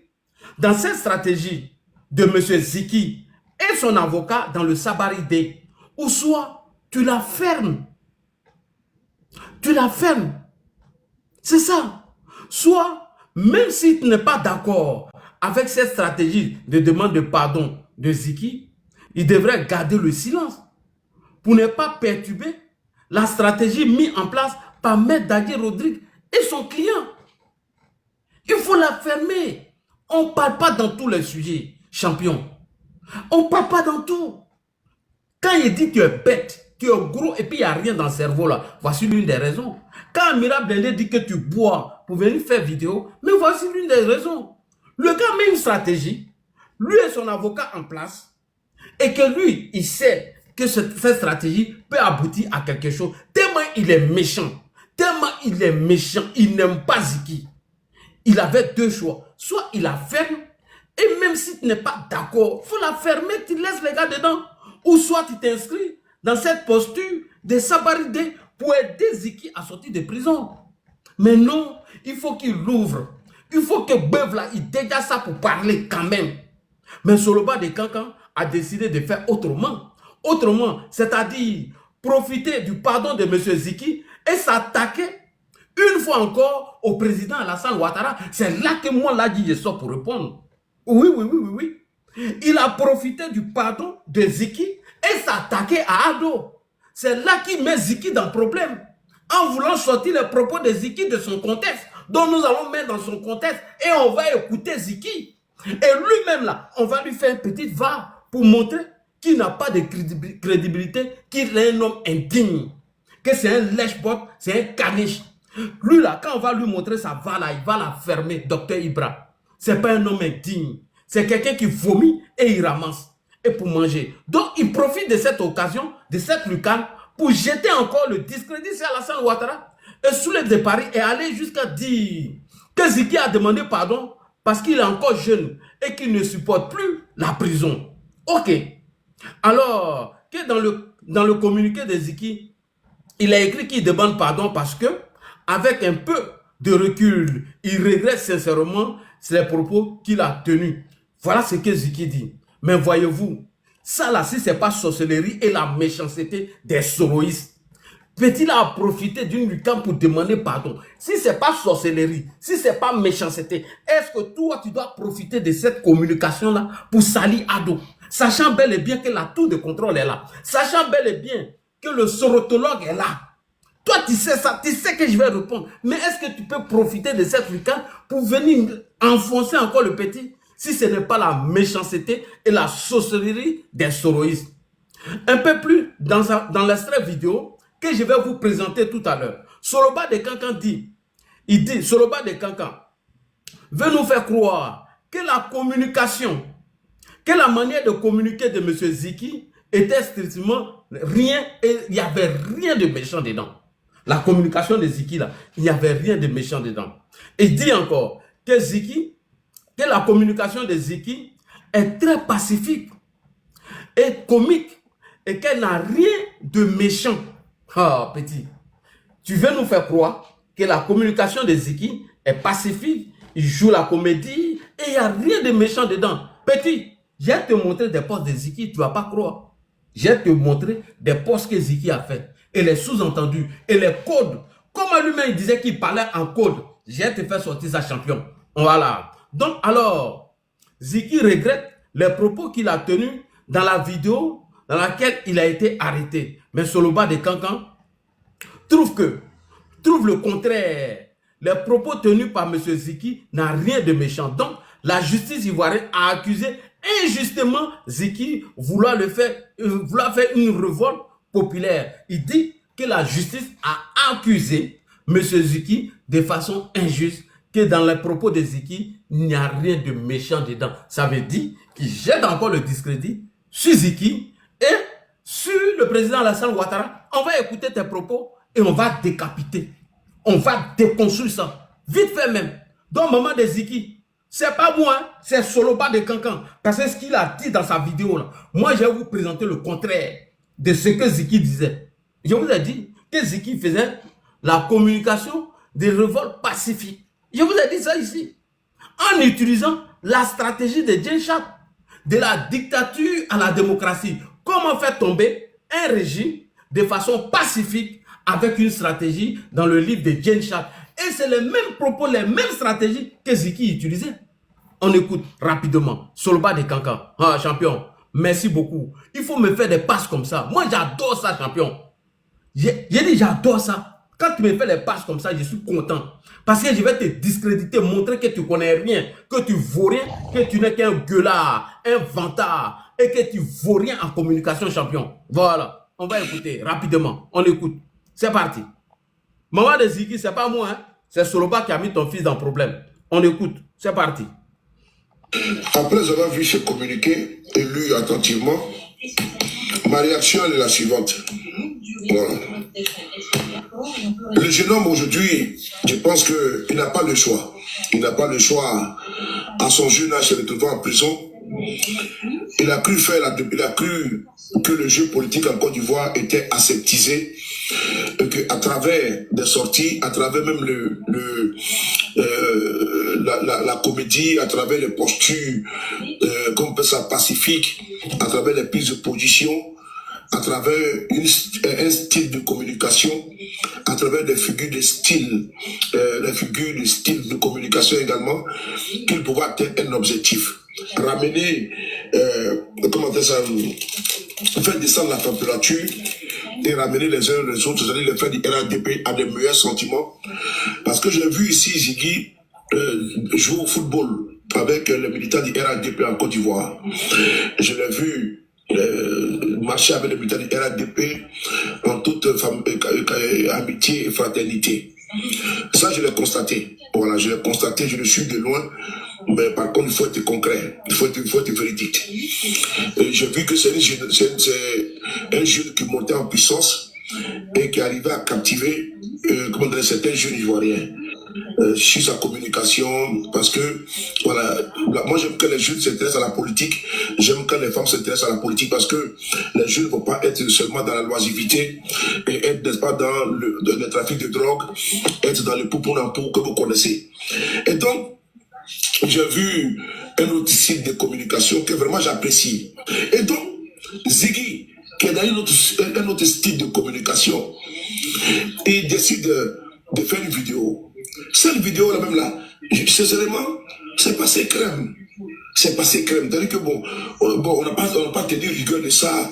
Speaker 1: dans cette stratégie de M. Ziki et son avocat dans le Sabaridé, ou soit tu la fermes. Tu la fermes. C'est ça. Soit, même si tu n'es pas d'accord avec cette stratégie de demande de pardon de Ziki, il devrait garder le silence pour ne pas perturber la stratégie mise en place par Maître Dadier Rodrigue et son client. Il faut la fermer. On ne parle pas dans tous les sujets, champion. On ne parle pas dans tout. Quand il dit que tu es bête, tu es gros et puis il n'y a rien dans le cerveau là, voici l'une des raisons. Quand Amira Blindé dit que tu bois pour venir faire vidéo, mais voici l'une des raisons. Le gars met une stratégie, lui et son avocat en place, et que lui, il sait que cette stratégie peut aboutir à quelque chose. Tellement il est méchant, il n'aime pas Ziki. Il avait deux choix. Soit il la ferme, et même si tu n'es pas d'accord, il faut la fermer, tu laisses les gars dedans. Ou soit tu t'inscris dans cette posture de sabaridé pour aider Ziki à sortir de prison. Mais non, il faut qu'il l'ouvre. Il faut que Beuf là, il dégage ça pour parler quand même. Mais Soloba de Cancan a décidé de faire autrement. Autrement, c'est-à-dire profiter du pardon de M. Ziki et s'attaquer une fois encore au président Alassane Ouattara. C'est là que moi, là, je sors pour répondre. Oui. Il a profité du pardon de Ziki et s'attaquer à Ado. C'est là qu'il met Ziki dans le problème. En voulant sortir les propos de Ziki de son contexte, dont nous allons mettre dans son contexte et on va écouter Ziki. Et lui-même là, on va lui faire une petite va pour montrer qu'il n'a pas de crédibilité, qu'il est un homme indigne, que c'est un lèche-bot, c'est un caniche. Lui là, quand on va lui montrer sa va là, il va la fermer, docteur Ibra. C'est pas un homme indigne. C'est quelqu'un qui vomit et il ramasse. Et pour manger. Donc, il profite de cette occasion, de cette lucane, pour jeter encore le discrédit sur Alassane Ouattara et soulever de Paris et aller jusqu'à dire que Ziki a demandé pardon parce qu'il est encore jeune et qu'il ne supporte plus la prison. Ok. Alors, que dans le communiqué de Ziki, il a écrit qu'il demande pardon parce que, avec un peu de recul, il regrette sincèrement les propos qu'il a tenus. Voilà ce que Ziki dit. Mais voyez-vous, ça là, si ce n'est pas sorcellerie et la méchanceté des soroïstes, Petit là a profité d'une lucane pour demander pardon. Si ce n'est pas sorcellerie, si ce n'est pas méchanceté, est-ce que toi, tu dois profiter de cette communication-là pour salir Ado? Sachant bel et bien que la tour de contrôle est là. Sachant bel et bien que le sorotologue est là. Toi, tu sais ça, tu sais que je vais répondre. Mais est-ce que tu peux profiter de cette lucane pour venir enfoncer encore le petit? Si ce n'est pas la méchanceté et la sorcellerie des soroïstes. Un peu plus dans l'extrait vidéo que je vais vous présenter tout à l'heure. Soloba de Cancan dit, Soloba de Cancan veut nous faire croire que la communication, que la manière de communiquer de M. Ziki était strictement rien, et il n'y avait rien de méchant dedans. La communication de Ziki, là, il n'y avait rien de méchant dedans. Et il dit encore que la communication de Ziki est très pacifique et comique et qu'elle n'a rien de méchant. Ah, petit, tu veux nous faire croire que la communication de Ziki est pacifique, il joue la comédie et il n'y a rien de méchant dedans. Petit, je vais te montrer des posts de Ziki, tu ne vas pas croire. Je vais te montrer des posts que Ziki a fait et les sous-entendus et les codes. Comme lui-même il disait qu'il parlait en code, je vais te faire sortir sa champion. Voilà. Donc alors, Ziki regrette les propos qu'il a tenus dans la vidéo dans laquelle il a été arrêté. Mais Soloba de Cancan trouve le contraire. Les propos tenus par M. Ziki n'ont rien de méchant. Donc, la justice ivoirienne a accusé injustement Ziki vouloir faire une révolte populaire. Il dit que la justice a accusé M. Ziki de façon injuste, que dans les propos de Ziki, il n'y a rien de méchant dedans. Ça veut dire qu'il jette encore le discrédit sur Ziki et sur le président Alassane Ouattara. On va écouter tes propos et on va décapiter. On va déconstruire ça. Vite fait même. Donc, maman de Ziki, c'est pas moi, c'est Soloba de Cancan. Parce que ce qu'il a dit dans sa vidéo là, moi je vais vous présenter le contraire de ce que Ziki disait. Je vous ai dit que Ziki faisait la communication des révoltes pacifiques. Je vous ai dit ça ici. En utilisant la stratégie de Djenchad, de la dictature à la démocratie. Comment faire tomber un régime de façon pacifique avec une stratégie dans le livre de Djenchad. Et c'est les mêmes propos, les mêmes stratégies que Ziki utilisait. On écoute rapidement. Soloba de Cancan. Ah, champion, merci beaucoup. Il faut me faire des passes comme ça. Moi, j'adore ça, champion. J'ai dit, j'adore ça. Quand tu me fais les passes comme ça, je suis content. Parce que je vais te discréditer, montrer que tu ne connais rien, que tu ne vaux rien, que tu n'es qu'un gueulard, un vantard, et que tu ne vaux rien en communication, champion. Voilà. On va écouter rapidement. On écoute. C'est parti. Maman de Ziggy, c'est pas moi, hein. C'est Soloba qui a mis ton fils dans le problème. On écoute. C'est parti.
Speaker 2: Après avoir vu ce communiqué et lu attentivement, ma réaction est la suivante. Voilà. Le jeune homme aujourd'hui, je pense qu'il n'a pas le choix. Il n'a pas le choix à son jeune âge se retrouvant en prison. Il a cru que le jeu politique en Côte d'Ivoire était aseptisé, et qu'à travers des sorties, à travers même la comédie, à travers les postures, comme on peut ça, pacifiques, à travers les prises de position, à travers un style de communication, à travers des figures de style, de communication également, qu'il pouvait atteindre un objectif. Ramener, comment dire ça, faire descendre la température et ramener les uns les autres, c'est-à-dire les faire du RADP à des meilleurs sentiments. Parce que j'ai vu ici Ziggy jouer au football avec les militants du RADP en Côte d'Ivoire. Je l'ai vu marcher avec les militants du RADP en toute amitié et fraternité. Ça, je l'ai constaté. Voilà, je l'ai constaté, je le suis de loin. Mais par contre, il faut être concret, il faut être véridique. J'ai vu que c'est un jeune qui montait en puissance et qui arrivait à captiver certains jeunes ivoiriens sur sa communication, parce que voilà, moi j'aime que les jeunes s'intéressent à la politique, j'aime quand les femmes s'intéressent à la politique, parce que les jeunes ne vont pas être seulement dans la loisivité et être, n'est-ce pas, dans le trafic de drogue, être dans le poupon en pou que vous connaissez. Et donc, j'ai vu un autre site de communication que vraiment j'apprécie. Et donc, Ziggy, qui est dans un autre style de communication, il décide de faire une vidéo. Cette vidéo-là même là, sincèrement, c'est passé crème. C'est passé crème. C'est-à-dire que on n'a pas tenu rigueur de ça.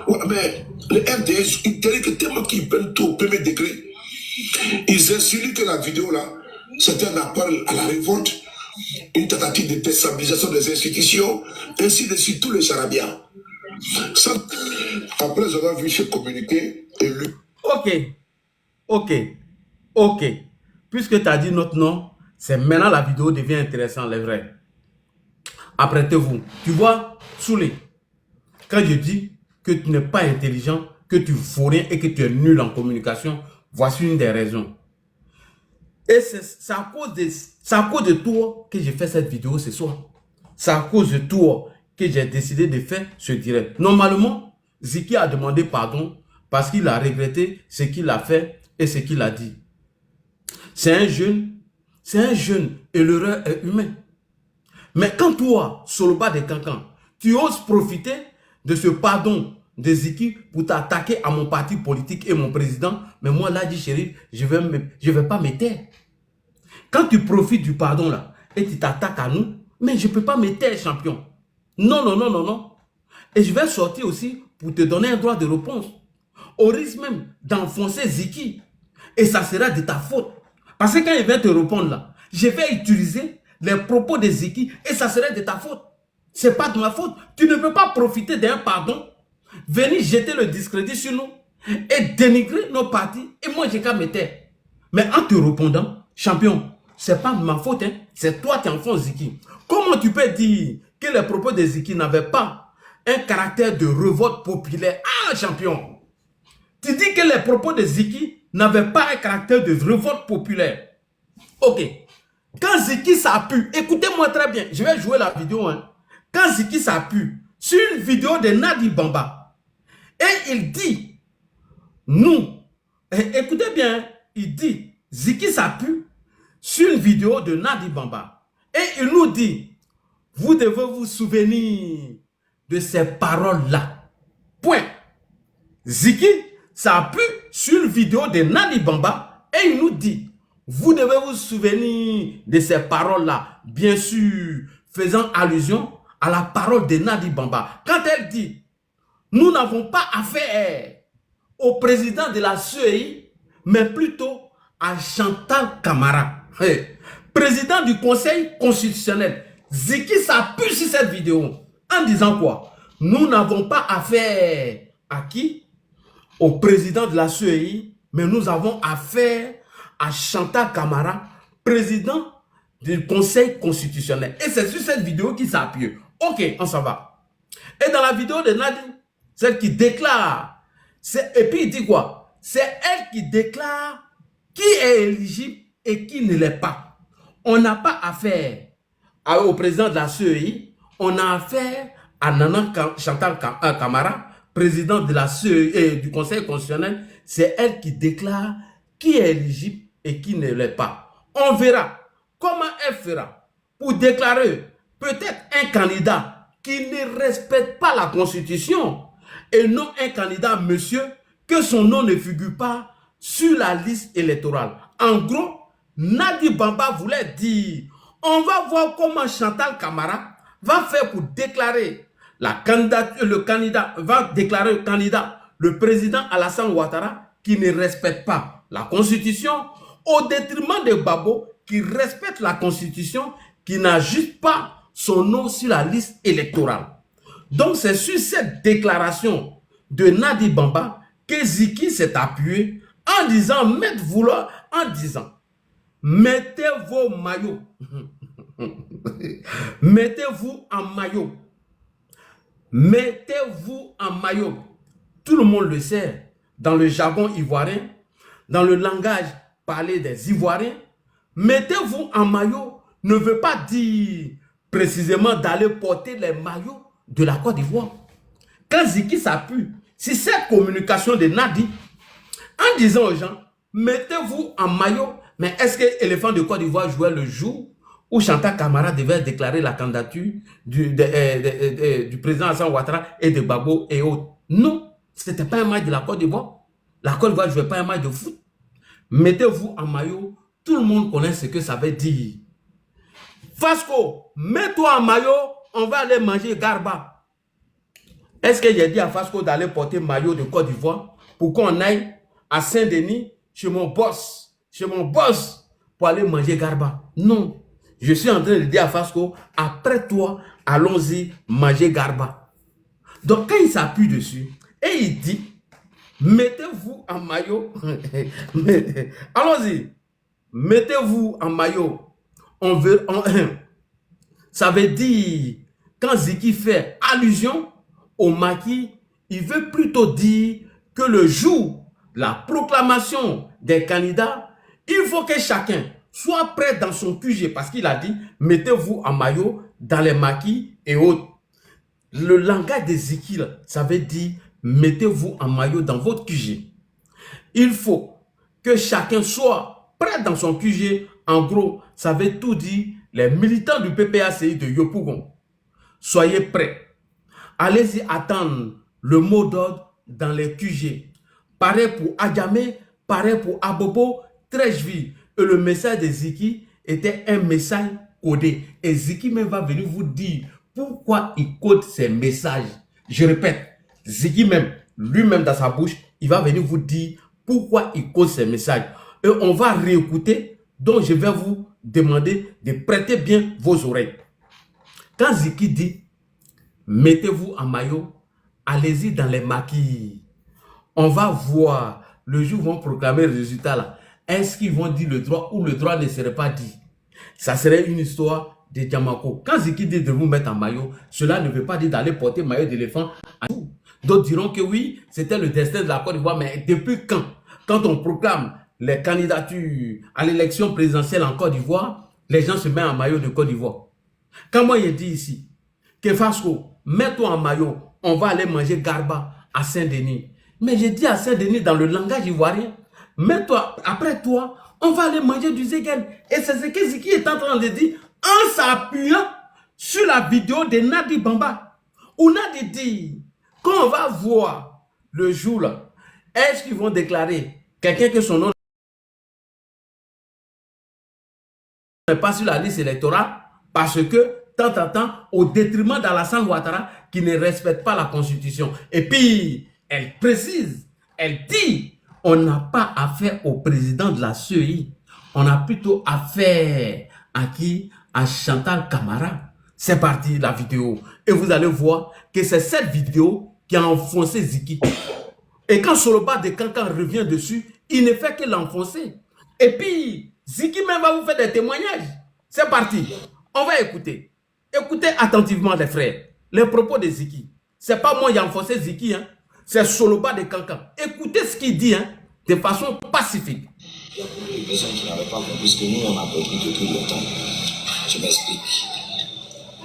Speaker 2: Ouais, mais le RDS, il dirait que tellement qu'ils prennent tout au premier degré, ils insinuent que la vidéo-là, c'était un appel à la révolte, une tentative de déstabilisation des institutions, ainsi de suite, tous les charabia. Après avoir vu ce communiqué et lu.
Speaker 1: Ok. Puisque tu as dit notre nom, c'est maintenant la vidéo devient intéressante, les vrais. Apprêtez-vous. Tu vois, Soulé, quand je dis que tu n'es pas intelligent, que tu ne vaux rien et que tu es nul en communication, voici une des raisons. Et c'est à cause de toi que j'ai fait cette vidéo ce soir. C'est à cause de toi que j'ai décidé de faire ce direct. Normalement, Ziggy a demandé pardon parce qu'il a regretté ce qu'il a fait et ce qu'il a dit. C'est un jeune et l'erreur est humaine. Mais quand toi, Soloba de Cancan, tu oses profiter de ce pardon de Ziggy pour t'attaquer à mon parti politique et mon président, mais moi là, dit Chérif, je vais pas me taire. Quand tu profites du pardon là et tu t'attaques à nous, mais je ne peux pas me taire, champion. Non. Et je vais sortir aussi pour te donner un droit de réponse. Au risque même d'enfoncer Ziggy. Et ça sera de ta faute. Parce que quand il va te répondre là, je vais utiliser les propos de Ziggy et ça serait de ta faute. Ce n'est pas de ma faute. Tu ne peux pas profiter d'un pardon, venir jeter le discrédit sur nous et dénigrer nos partis. Et moi, j'ai qu'à me taire. Mais en te répondant, champion, ce n'est pas de ma faute. Hein. C'est toi qui enfonces Ziggy. Comment tu peux dire que les propos de Ziggy n'avaient pas un caractère de révolte populaire? Ah, champion! Tu dis que les propos de Ziggy n'avaient pas un caractère de révolte populaire. Ok. Quand Ziggy s'appuie, écoutez-moi très bien, je vais jouer la vidéo. Hein. Quand Ziggy s'appuie sur une vidéo de Nadi Bamba, et il dit, nous, écoutez bien, il dit, Ziggy s'appuie sur une vidéo de Nadi Bamba, et il nous dit, vous devez vous souvenir de ces paroles-là. Point. Ziggy s'appuie sur une vidéo de Nadi Bamba et il nous dit, vous devez vous souvenir de ces paroles-là, bien sûr, faisant allusion à la parole de Nadi Bamba. Quand elle dit, nous n'avons pas affaire au président de la CEI, mais plutôt à Chantal Camara, président du Conseil constitutionnel. Ziki s'appuie sur cette vidéo en disant quoi? Nous n'avons pas affaire à qui? Au président de la CEI, mais nous avons affaire à Chantal Camara, président du Conseil constitutionnel. Et c'est sur cette vidéo qui s'appuie. Ok, on s'en va. Et dans la vidéo de Nadi, celle qui déclare, et puis il dit quoi? C'est elle qui déclare qui est éligible et qui ne l'est pas. On n'a pas affaire au président de la CEI, on a affaire à Nana Chantal Camara, président de la CEI et du Conseil constitutionnel. C'est elle qui déclare qui est éligible et qui ne l'est pas. On verra comment elle fera pour déclarer peut-être un candidat qui ne respecte pas la Constitution et non un candidat, monsieur, que son nom ne figure pas sur la liste électorale. En gros, Nadi Bamba voulait dire, on va voir comment Chantal Camara va faire pour déclarer le candidat, va déclarer le candidat, le président Alassane Ouattara, qui ne respecte pas la Constitution, au détriment de Babo, qui respecte la Constitution, qui n'ajuste pas son nom sur la liste électorale. Donc c'est sur cette déclaration de Nadi Bamba que Ziki s'est appuyé en disant, mettez vos maillots, mettez-vous en maillot, mettez-vous en maillot. Tout le monde le sait, dans le jargon ivoirien, dans le langage parlé des Ivoiriens, mettez-vous en maillot ne veut pas dire précisément d'aller porter les maillots de la Côte d'Ivoire. Quand Ziki s'appuie sur cette communication de Nadi, en disant aux gens, mettez-vous en maillot, mais est-ce que l'éléphant de Côte d'Ivoire jouait le jour où Chantal Camara devait déclarer la candidature du président Alassane Ouattara et de Babo et autres? Non, ce n'était pas un match de la Côte d'Ivoire. La Côte d'Ivoire ne jouait pas un match de foot. Mettez-vous en maillot, tout le monde connaît ce que ça veut dire. Fasco, mets-toi en maillot, on va aller manger Garba. Est-ce que j'ai dit à Fasco d'aller porter maillot de Côte d'Ivoire pour qu'on aille à Saint-Denis chez mon boss, pour aller manger Garba? Non. Je suis en train de dire à Fasco, après toi, allons-y manger Garba. Donc quand il s'appuie dessus, et il dit, mettez-vous en maillot, allons-y, mettez-vous en maillot. Ça veut dire, quand Ziki fait allusion au maquis, il veut plutôt dire que le jour de la proclamation des candidats, il faut que chacun soit prêt dans son QG, parce qu'il a dit, mettez-vous en maillot dans les maquis et autres. Le langage de Ziki, ça veut dire, mettez-vous en maillot dans votre QG. Il faut que chacun soit prêt dans son QG. En gros, ça veut tout dire, les militants du PPACI de Yopougon, soyez prêts. Allez-y attendre le mot d'ordre dans les QG. Pareil pour Adjamé, pareil pour Abobo, Trècheville. Et le message de Ziki était un message codé. Et Ziki même va venir vous dire pourquoi il code ces messages. Je répète, Ziki même, lui-même dans sa bouche, il va venir vous dire pourquoi il code ces messages. Et on va réécouter. Donc je vais vous demander de prêter bien vos oreilles. Quand Ziki dit, mettez-vous en maillot, allez-y dans les maquis. On va voir, le jour où ils vont proclamer le résultat là, est-ce qu'ils vont dire le droit ou le droit ne serait pas dit? Ça serait une histoire de Djamako. Quand Ziki dit de vous mettre en maillot, cela ne veut pas dire d'aller porter maillot d'éléphant à vous. D'autres diront que oui, c'était le destin de la Côte d'Ivoire, mais depuis quand? Quand on proclame les candidatures à l'élection présidentielle en Côte d'Ivoire, les gens se mettent en maillot de Côte d'Ivoire. Quand moi, je dis ici que Fasco, mets-toi en maillot, on va aller manger Garba à Saint-Denis. Mais je dis à Saint-Denis dans le langage ivoirien, mets-toi, après toi, on va aller manger du Zegen. Et c'est ce que Ziki est en train de dire en s'appuyant sur la vidéo de Nadi Bamba. Où Nadi dit, quand on va voir le jour là, est-ce qu'ils vont déclarer quelqu'un que son nom n'est pas sur la liste électorale parce que, tant en temps, au détriment d'Alassane Ouattara qui ne respecte pas la Constitution. Et puis, elle précise, elle dit, on n'a pas affaire au président de la CEI. On a plutôt affaire à qui? À Chantal Camara. C'est parti la vidéo. Et vous allez voir que c'est cette vidéo qui a enfoncé Ziki. Et quand Soloba de Kankan revient dessus, il ne fait que l'enfoncer. Et puis, Ziki même va vous faire des témoignages. C'est parti. On va écouter. Écoutez attentivement les frères. Les propos de Ziki. C'est pas moi qui ai enfoncé Ziki. Hein. C'est Soloba de Kankan. Écoutez ce qu'il dit hein, de façon pacifique.
Speaker 4: Il y a beaucoup de personnes qui n'avaient pas compris ce que nous, on a compris depuis longtemps. Je m'explique.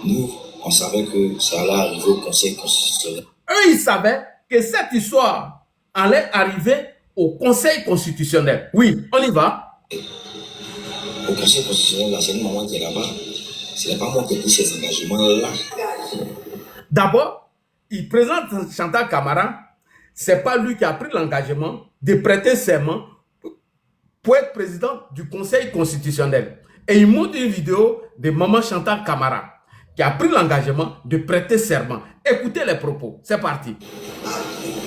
Speaker 4: Nous, on savait que ça allait arriver au Conseil constitutionnel.
Speaker 1: Eux, ils savaient que cette histoire allait arriver au Conseil constitutionnel. Oui, on y va.
Speaker 4: Au Conseil constitutionnel, là, c'est une maman qui est là-bas. Ce n'est pas moi qui ai pris ces engagements-là.
Speaker 1: D'abord, il présente Chantal Camara. Ce n'est pas lui qui a pris l'engagement de prêter serment pour être président du Conseil constitutionnel. Et il montre une vidéo de maman Chantal Camara qui a pris l'engagement de prêter serment. Écoutez les propos. C'est parti.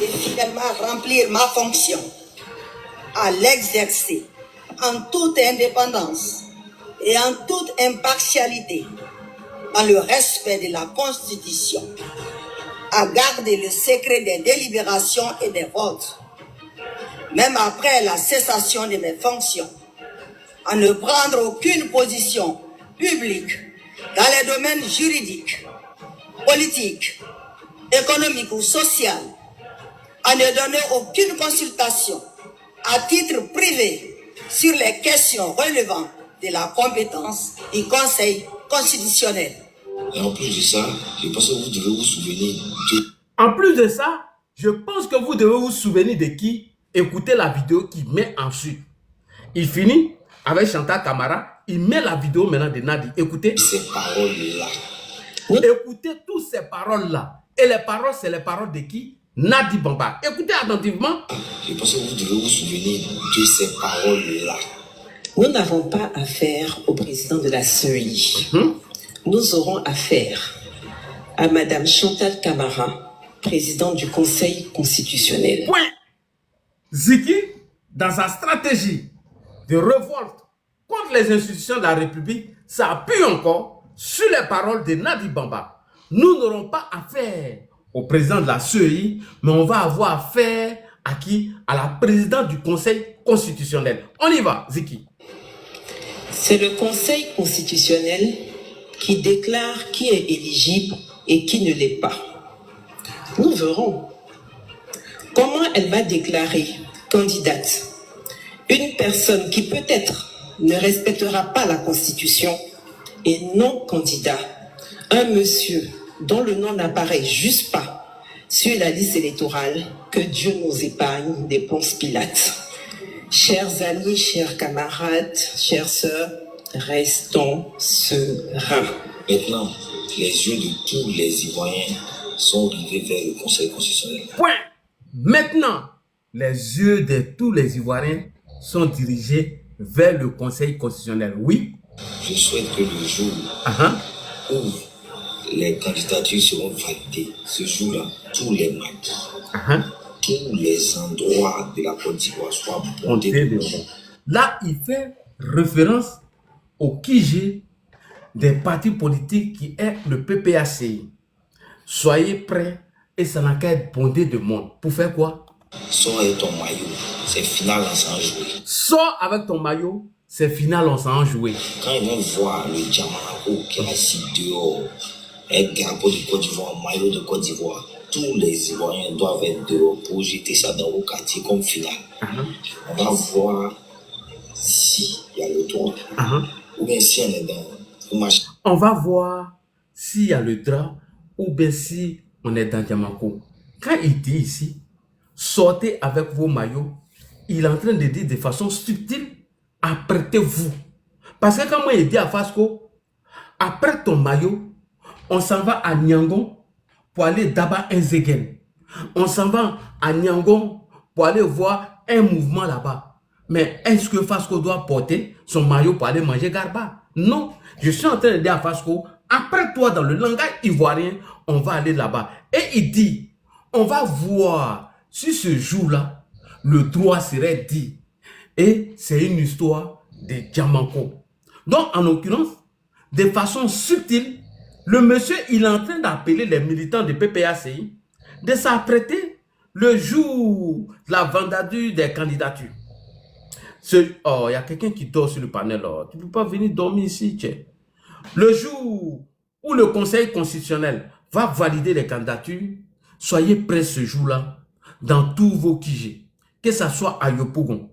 Speaker 5: Et fidèlement remplir ma fonction, à l'exercer en toute indépendance et en toute impartialité, dans le respect de la Constitution, à garder le secret des délibérations et des votes, même après la cessation de mes fonctions, à ne prendre aucune position publique dans les domaines juridiques, politiques, économiques ou sociaux, à ne donner aucune consultation à titre privé sur les questions relevant de la compétence du Conseil constitutionnel.
Speaker 4: Et en plus de ça, je pense que vous devez vous souvenir de...
Speaker 1: En plus de ça, je pense que vous devez vous souvenir de qui? Écoutez la vidéo qui met ensuite. Il finit avec Chantal Camara. Il met la vidéo maintenant de Nadi. Écoutez.
Speaker 4: Ces paroles-là.
Speaker 1: Écoutez toutes ces paroles-là. Et les paroles, c'est les paroles de qui? Nadi Bamba. Écoutez attentivement.
Speaker 4: Je pense que vous devez vous souvenir de ces paroles-là.
Speaker 6: Nous n'avons pas affaire au président de la CEI. Nous aurons affaire à Madame Chantal Camara, présidente du Conseil constitutionnel.
Speaker 1: Point. Ziki, dans sa stratégie de révolte contre les institutions de la République, s'appuie encore sur les paroles de Nadi Bamba. Nous n'aurons pas affaire au président de la CEI, mais on va avoir affaire à qui? À la présidente du Conseil constitutionnel. On y va, Ziki.
Speaker 6: C'est le Conseil constitutionnel qui déclare qui est éligible et qui ne l'est pas. Nous verrons comment elle va déclarer candidate une personne qui peut-être ne respectera pas la Constitution et non candidat, un monsieur dont le nom n'apparaît juste pas sur la liste électorale. Que Dieu nous épargne des Ponce Pilate. Chers amis, chers camarades, chères sœurs, restons sereins.
Speaker 4: Maintenant, les yeux de tous les Ivoiriens sont rivés vers le Conseil constitutionnel.
Speaker 1: Point. Maintenant, les yeux de tous les Ivoiriens sont dirigés vers le Conseil constitutionnel. Oui.
Speaker 4: Je souhaite que le jour où les candidatures seront validées, ce jour-là, tous les maquis, tous les endroits de la Côte d'Ivoire soient bondés de monde.
Speaker 1: Là, il fait référence au QG des partis politiques qui est le PPACI. Soyez prêts et ça n'a qu'à être bondé de monde. Pour faire quoi?
Speaker 4: Sors avec ton maillot, c'est final, on s'en joue.
Speaker 1: Sors avec ton maillot, c'est final, on s'en joue.
Speaker 4: Quand ils vont voir le Djamanaco qui est assis dehors, un drapeau de Côte d'Ivoire, un maillot de Côte d'Ivoire, tous les Ivoiriens doivent être dehors pour jeter ça dans vos quartiers comme final. On va voir s'il y a le droit ou bien si on est dans le match.
Speaker 1: On va voir s'il y a le drap ou bien si on est dans Djamanaco. Quand il dit ici, sortez avec vos maillots, il est en train de dire de façon subtile, apprêtez-vous. Parce que quand moi il dit à Fasco, après ton maillot, on s'en va à Nyangon pour aller d'abord un Zegen. On s'en va à Nyangon pour aller voir un mouvement là-bas. Mais est-ce que Fasco doit porter son maillot pour aller manger Garba? Non. Je suis en train de dire à Fasco, après toi dans le langage ivoirien, on va aller là-bas. Et il dit, on va voir si ce jour-là, le droit serait dit. Et c'est une histoire de Diamanko. Donc, en l'occurrence, de façon subtile, le monsieur, il est en train d'appeler les militants de PPACI de s'apprêter le jour de la vendature des candidatures. Oh, il y a quelqu'un qui dort sur le panel. Oh. Tu ne peux pas venir dormir ici. Tchè. Le jour où le Conseil constitutionnel va valider les candidatures, soyez prêts ce jour-là dans tous vos QG. Que ce soit à Yopougon,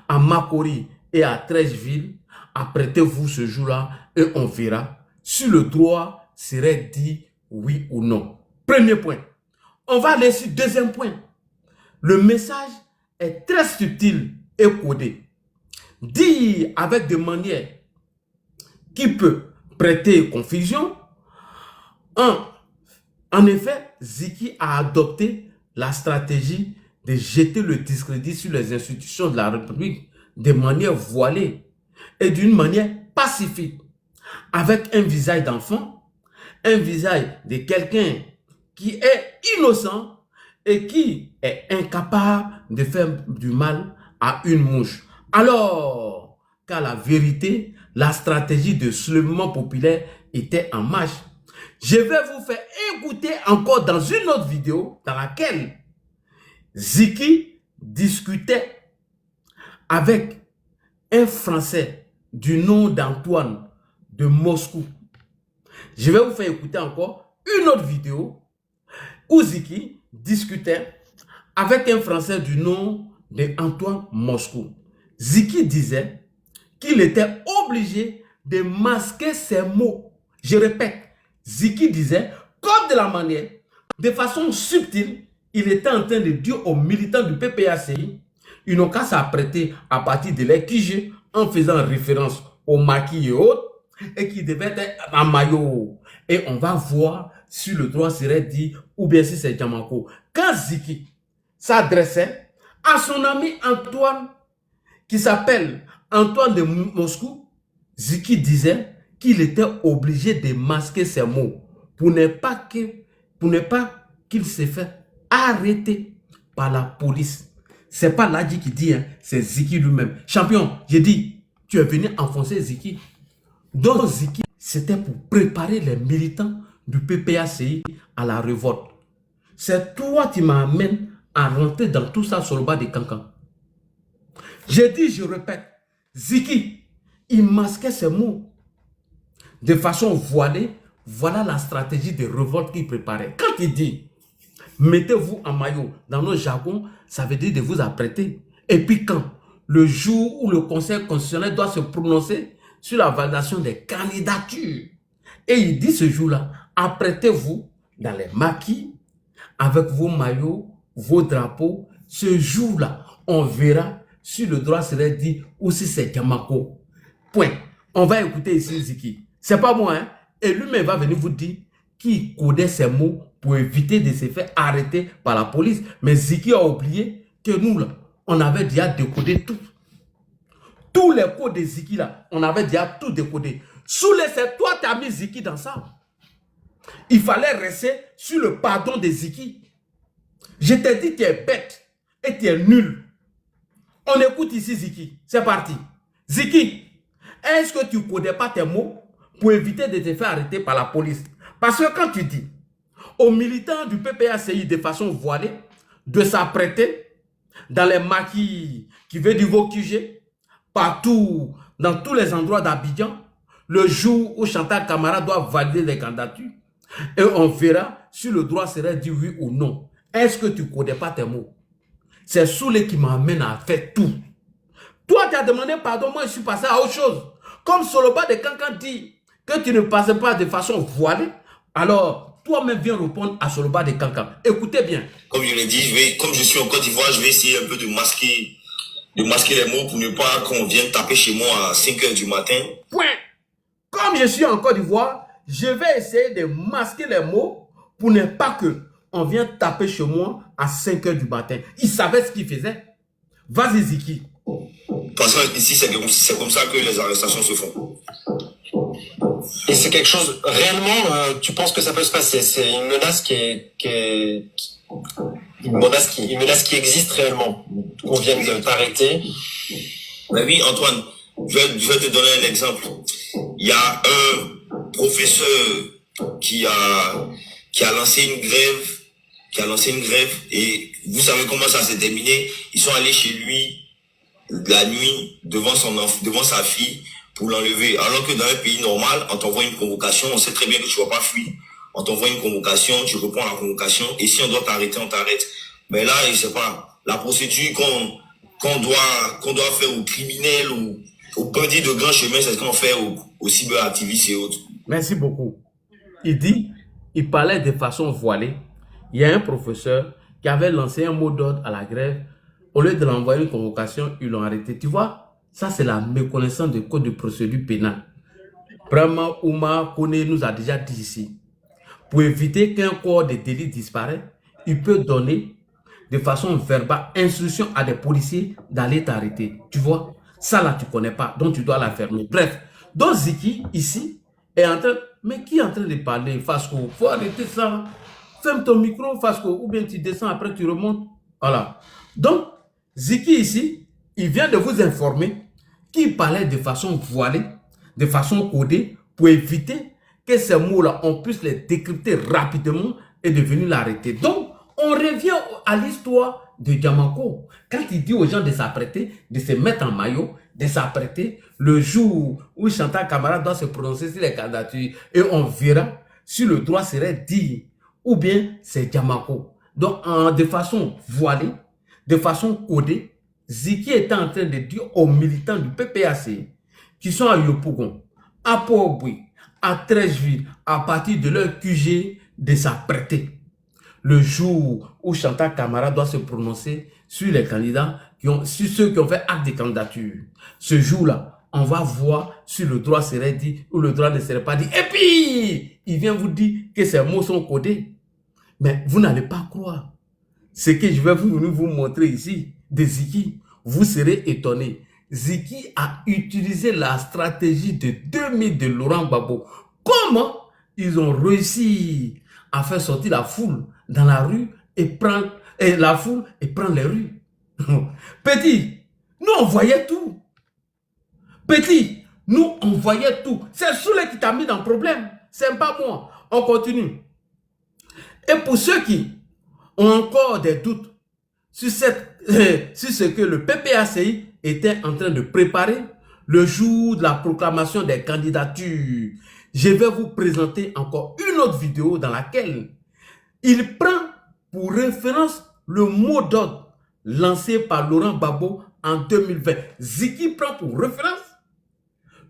Speaker 1: à Makori et à Trècheville, apprêtez-vous ce jour-là et on verra si le droit serait dit oui ou non. Premier point. On va aller sur deuxième point. Le message est très subtil et codé. Dit avec des manières qui peut prêter confusion. En effet, Ziki a adopté la stratégie de jeter le discrédit sur les institutions de la République de manière voilée et d'une manière pacifique, avec un visage d'enfant, un visage de quelqu'un qui est innocent et qui est incapable de faire du mal à une mouche. Alors qu'à la vérité, la stratégie de soulèvement populaire était en marche. Je vais vous faire écouter encore dans une autre vidéo dans laquelle Ziki discutait avec un Français du nom d'Antoine de Moscou. Je vais vous faire écouter encore une autre vidéo où Ziki discutait avec un Français du nom d'Antoine Moscou. Ziki disait qu'il était obligé de masquer ses mots. Je répète, Ziki disait, comme de la manière, de façon subtile, il était en train de dire aux militants du PPACI, ils n'ont qu'à s'apprêter à partir de leur QG en faisant référence aux maquis et autres, et qui devaient être en maillot. Et on va voir si le droit serait dit ou bien si c'est Diamanko. Quand Ziki s'adressait à son ami Antoine, qui s'appelle Antoine de Moscou, Ziki disait qu'il était obligé de masquer ses mots pour ne pas qu'il se fait arrêter par la police. C'est pas Ladji qui dit, hein, c'est Ziki lui-même. Champion, j'ai dit, tu es venu enfoncer Ziki. Donc Ziki, c'était pour préparer les militants du PPACI à la révolte. C'est toi qui m'amènes à rentrer dans tout ça sur le bas de Cancan. J'ai dit, je répète, Ziki, il masquait ses mots de façon voilée. Voilà la stratégie de révolte qu'il préparait. Quand il dit, mettez-vous en maillot, dans nos jargons, ça veut dire de vous apprêter. Et puis quand le jour où le Conseil constitutionnel doit se prononcer sur la validation des candidatures, et il dit ce jour-là, apprêtez-vous dans les maquis, avec vos maillots, vos drapeaux. Ce jour-là, on verra si le droit serait dit ou si c'est Diamanko. Point. On va écouter ici Ziki. C'est pas moi, hein. Et lui-même va venir vous dire qu'il codait ces mots pour éviter de se faire arrêter par la police. Mais Ziki a oublié que nous, là, on avait déjà décodé tout. Tous les codes de Ziki, là, on avait déjà tout décodé. Sous les toi, tu as mis Ziki dans ça. Il fallait rester sur le pardon de Ziki. Je t'ai dit, tu es bête et tu es nul. On écoute ici Ziki. C'est parti. Ziki, est-ce que tu ne connais pas tes mots pour éviter de te faire arrêter par la police? Parce que quand tu dis aux militants du PPACI de façon voilée de s'apprêter dans les maquis qui veulent du QG, partout, dans tous les endroits d'Abidjan, le jour où Chantal Camara doit valider les candidatures, et on verra si le droit serait dit oui ou non. Est-ce que tu ne connais pas tes mots? C'est Soulé qui m'amène à faire tout. Toi, tu as demandé pardon, moi je suis passé à autre chose. Comme Soloba de Cancan dit que tu ne passes pas de façon voilée, alors toi-même viens répondre à Soloba de Cancan. Écoutez bien.
Speaker 2: Comme je l'ai dit, comme je suis en Côte d'Ivoire, je vais essayer un peu de masquer les mots pour ne pas qu'on vienne taper chez moi à 5 h du matin.
Speaker 1: Point. Comme je suis en Côte d'Ivoire, je vais essayer de masquer les mots pour ne pas que on vienne taper chez moi à 5 h du matin. Il savait ce qu'il faisait. Vas-y Ziki.
Speaker 2: Parce que ici, c'est comme ça que les arrestations se font.
Speaker 7: Et c'est quelque chose, réellement, tu penses que ça peut se passer? C'est une menace qui est Une menace qui existe réellement. On vient de t'arrêter.
Speaker 4: Ben oui, Antoine, je vais te donner un exemple. Il y a un professeur qui a lancé une grève, et vous savez comment ça s'est terminé. Ils sont allés chez lui la nuit devant sa fille pour l'enlever. Alors que dans un pays normal, on t'envoie une convocation, on sait très bien que tu vas pas fuir. On t'envoie une convocation, tu réponds à la convocation, et si on doit t'arrêter, on t'arrête. Mais là, je sais pas, la procédure qu'on doit faire aux criminels ou aux bandits de grand chemin, c'est ce qu'on fait aux cyberactivistes et autres.
Speaker 1: Merci beaucoup. Il parlait de façon voilée. Il y a un professeur qui avait lancé un mot d'ordre à la grève. Au lieu de l'envoyer une convocation, ils l'ont arrêté. Tu vois, ça c'est la méconnaissance du code de procédure pénale. Brahma Ouma Kone nous a déjà dit ici. Pour éviter qu'un corps de délit disparaisse, il peut donner de façon verbale instruction à des policiers d'aller t'arrêter. Tu vois, ça là tu connais pas, donc tu dois la fermer. Bref, donc Ziki ici est en train, mais qui est en train de parler? Fasco, faut arrêter ça. Ferme ton micro, Fasco, ou bien tu descends après tu remontes. Voilà. Donc Ziki ici, il vient de vous informer qu'il parlait de façon voilée, de façon codée, pour éviter que ces mots-là, on puisse les décrypter rapidement et de venir l'arrêter. Donc, on revient à l'histoire de Diamanko. Quand il dit aux gens de s'apprêter, de se mettre en maillot, de s'apprêter, le jour où Chantal Camara doit se prononcer sur les candidatures, et on verra si le droit serait dit, ou bien c'est Diamanko. Donc, de façon voilée, de façon codée, Ziki était en train de dire aux militants du PPAC qui sont à Yopougon, à Port-Bouy, à Trècheville, à partir de leur QG, de s'apprêter. Le jour où Chantal Camara doit se prononcer sur les candidats, sur ceux qui ont fait acte de candidature. Ce jour-là, on va voir si le droit serait dit ou le droit ne serait pas dit. Et puis, il vient vous dire que ces mots sont codés. Mais vous n'allez pas croire. Ce que je vais vous montrer ici, de Ziki, vous serez étonnés. Ziki a utilisé la stratégie de 2000 de Laurent Gbagbo. Comment ils ont réussi à faire sortir la foule dans la rue et prendre les rues. Petit, nous on voyait tout. Petit, nous on voyait tout. C'est Soulé qui t'a mis dans le problème. C'est pas moi. On continue. Et pour ceux qui ont encore des doutes sur ce que le PPACI était en train de préparer le jour de la proclamation des candidatures, je vais vous présenter encore une autre vidéo dans laquelle il prend pour référence le mot d'ordre lancé par Laurent Gbagbo en 2020. Ziki prend pour référence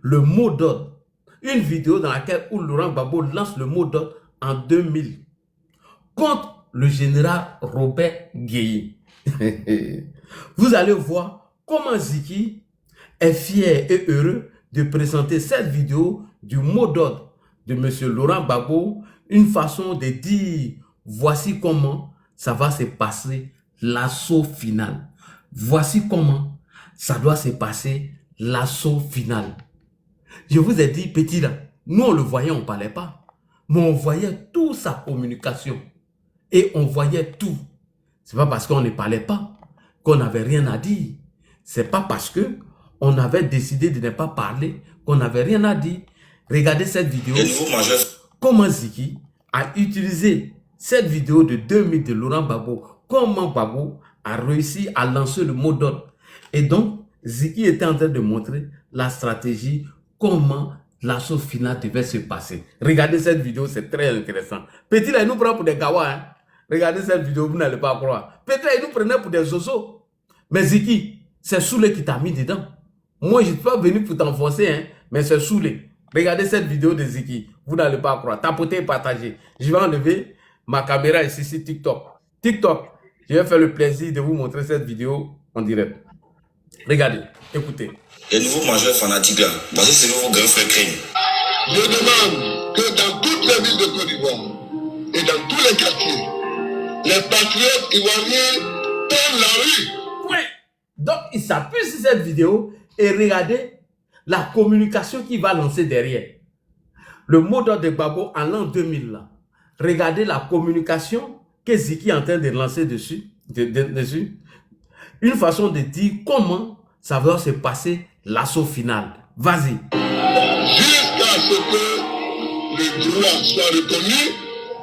Speaker 1: le mot d'ordre. Une vidéo dans laquelle Laurent Gbagbo lance le mot d'ordre en 2000 contre le général Robert Gueye. Vous allez voir comment Ziki est fier et heureux de présenter cette vidéo du mot d'ordre de M. Laurent Gbagbo, une façon de dire voici comment ça va se passer l'assaut final. Voici comment ça doit se passer l'assaut final. Je vous ai dit, petit là, nous on le voyait, on ne parlait pas, mais on voyait toute sa communication et on voyait tout. C'est pas parce qu'on ne parlait pas qu'on n'avait rien à dire. C'est pas parce que on avait décidé de ne pas parler qu'on n'avait rien à dire. Regardez cette vidéo. Comment Ziki a utilisé cette vidéo de 2000 de Laurent Gbagbo. Comment Gbagbo a réussi à lancer le mot d'ordre. Et donc, Ziki était en train de montrer la stratégie, comment l'assaut final devait se passer. Regardez cette vidéo, c'est très intéressant. Petit là, il nous prend pour des gawas. Hein? Regardez cette vidéo, vous n'allez pas croire. Petit là, il nous prenait pour des zozo. Mais Ziki, c'est Soulé qui t'a mis dedans. Moi, je ne suis pas venu pour t'enfoncer, hein, mais c'est Soulé. Regardez cette vidéo de Ziki. Vous n'allez pas croire. Tapotez et partagez. Je vais enlever ma caméra ici sur TikTok. TikTok, je vais faire le plaisir de vous montrer cette vidéo en direct. Regardez, écoutez.
Speaker 4: Les nouveaux majeurs fanatiques là, parce que c'est vos grands frères craignent.
Speaker 3: Je demande que dans toutes les villes de Côte d'Ivoire et dans tous les quartiers, les patriotes ivoiriens prennent la rue.
Speaker 1: Ouais. Donc, il s'appuie sur cette vidéo et regardez la communication qu'il va lancer derrière. Le mot d'ordre de Gbagbo en l'an 2000 là. Regardez la communication que Ziki est en train de lancer dessus, dessus. Une façon de dire comment ça va se passer l'assaut final. Vas-y.
Speaker 3: Jusqu'à ce que le droit soit reconnu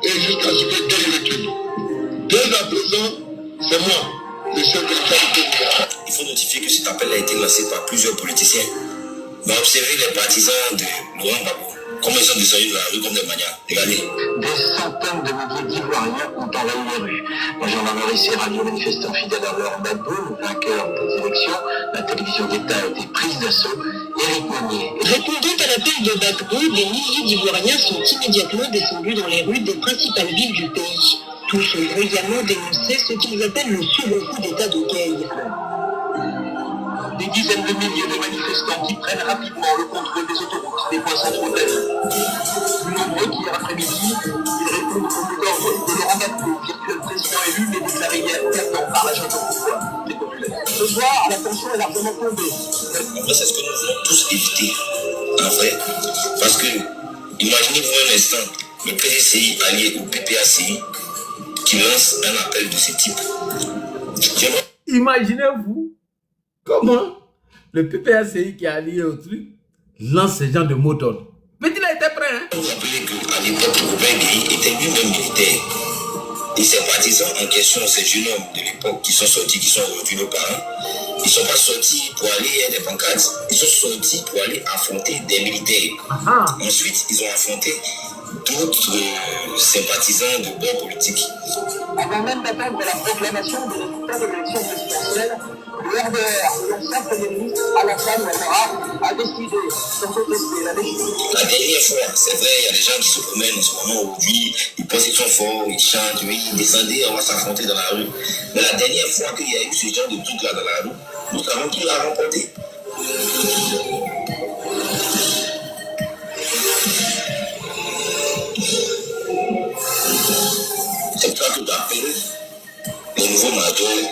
Speaker 3: et jusqu'à ce que Dieu le recule. Dès à présent, c'est moi, le chef de l'État.
Speaker 4: Il faut notifier que cet appel a été lancé par plusieurs politiciens. Mais observez les partisans de Laurent Gbagbo. Comment ils sont descendus de la rue comme des manias. Regardez.
Speaker 8: Des centaines de milliers d'Ivoiriens ont envahi les rues. La gendarmerie s'est ralliée aux manifestants fidèles à Laurent Gbagbo, vainqueur des élections. La télévision d'État a été prise d'assaut. Éric Monnier.
Speaker 6: Répondant à l'appel de Gbagbo, des milliers d'Ivoiriens sont immédiatement descendus dans les rues des principales villes du pays. Tous ont brillamment dénoncé ce qu'ils appellent le second coup d'État de Gueye.
Speaker 8: Des dizaines de milliers de manifestants qui prennent rapidement le contrôle des autoroutes, des points centraux de la ville. Plus nombreux qu'hier après-midi, ils répondent au mot d'ordre de Laurent Gbagbo, virtuel président élu, mais déclaré hier perdant par la junte au pouvoir des populaires. Ce soir, la tension est largement tombée.
Speaker 4: En vrai, c'est ce que nous voulons tous éviter. En vrai, parce que, imaginez-vous un instant, le PDCI allié au PPACI qui lance un appel de ce type.
Speaker 1: Imaginez-vous comment le PPACI qui est allié au truc lance ce genre de mots d'ordre. Petit, il a été prêt, hein?
Speaker 4: Vous vous rappelez qu'à l'époque, Robert Gueye était lui-même militaire. Et ses partisans en question, ces jeunes hommes de l'époque qui sont sortis, qui sont aujourd'hui nos parents, ils ne sont pas sortis pour aller à des pancartes, ils sont sortis pour aller affronter des militaires. Ensuite, ils ont affronté d'autres sympathisants de bord politique.
Speaker 8: Avant même d'attendre la proclamation des résultats de l'élection présidentielle, le RDR, l'ancien Premier ministre Alassane Ouattara, a décidé de contester la légitimité.
Speaker 4: La dernière fois, c'est vrai, il y a des gens qui se promènent en ce moment aujourd'hui, ils pensent qu'ils sont forts, ils chantent, oui, descendez, on va s'affronter dans la rue. Mais la dernière fois qu'il y a eu ce genre de truc là dans la rue, nous savons qui l'a remporté. C'est pour ça que j'appelle les nouveaux managers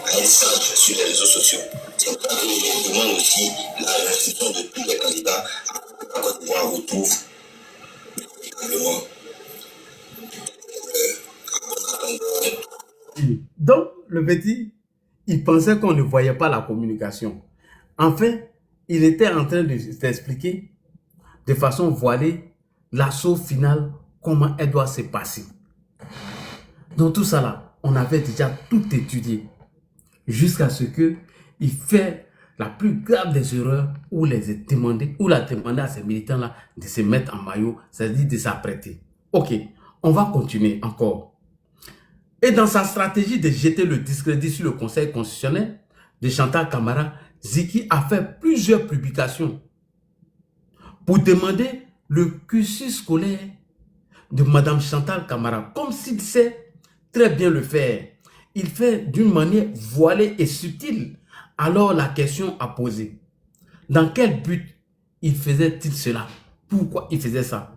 Speaker 4: à être sages sur les réseaux sociaux. C'est pour ça que je demande aussi la restriction de tous les candidats à Côte d'Ivoire retrouve véritablement
Speaker 1: Donc, le petit, il pensait qu'on ne voyait pas la communication. En fait, il était en train d'expliquer de façon voilée l'assaut final, comment elle doit se passer. Dans tout ça là, on avait déjà tout étudié jusqu'à ce que il fait la plus grave des erreurs où il a demandé à ces militants là de se mettre en maillot, c'est-à-dire de s'apprêter. Ok, on va continuer encore. Et dans sa stratégie de jeter le discrédit sur le Conseil constitutionnel de Chantal Camara, Ziki a fait plusieurs publications pour demander le cursus scolaire de Madame Chantal Camara, comme s'il sait très bien le faire. Il fait d'une manière voilée et subtile. Alors la question à poser, dans quel but il faisait-il cela? Pourquoi il faisait ça?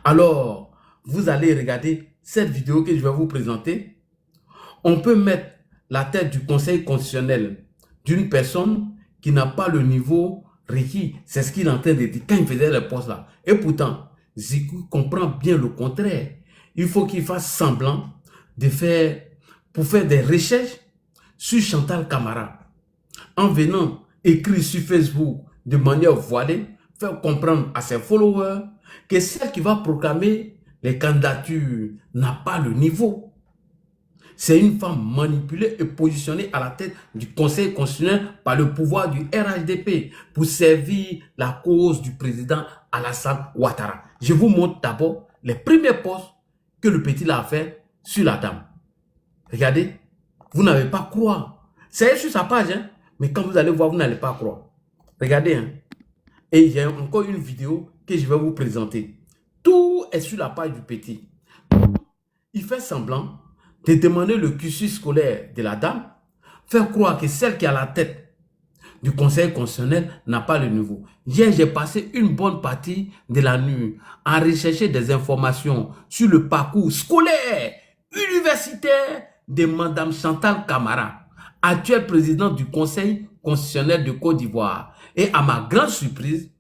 Speaker 1: Alors, vous allez regarder cette vidéo que je vais vous présenter. On peut mettre la tête du Conseil constitutionnel d'une personne qui n'a pas le niveau requis. C'est ce qu'il est en train de dire quand il faisait le poste là. Et pourtant, Ziki comprend bien le contraire. Il faut qu'il fasse semblant de faire, pour faire des recherches sur Chantal Camara. En venant écrire sur Facebook de manière voilée, faire comprendre à ses followers que celle qui va proclamer les candidatures n'a pas le niveau. C'est une femme manipulée et positionnée à la tête du Conseil constitutionnel par le pouvoir du RHDP pour servir la cause du président Alassane Ouattara. Je vous montre d'abord les premiers posts que le petit a fait sur la dame. Regardez, vous n'avez pas à croire. C'est sur sa page, hein? Mais quand vous allez voir, vous n'allez pas croire. Regardez, hein? Et il y a encore une vidéo que je vais vous présenter. Tout est sur la page du petit. Il fait semblant de demander le cursus scolaire de la dame, faire croire que celle qui est à la tête du Conseil constitutionnel n'a pas le niveau. Hier, j'ai passé une bonne partie de la nuit à rechercher des informations sur le parcours scolaire, universitaire de Madame Chantal Camara, actuelle présidente du Conseil constitutionnel de Côte d'Ivoire. Et à ma grande surprise,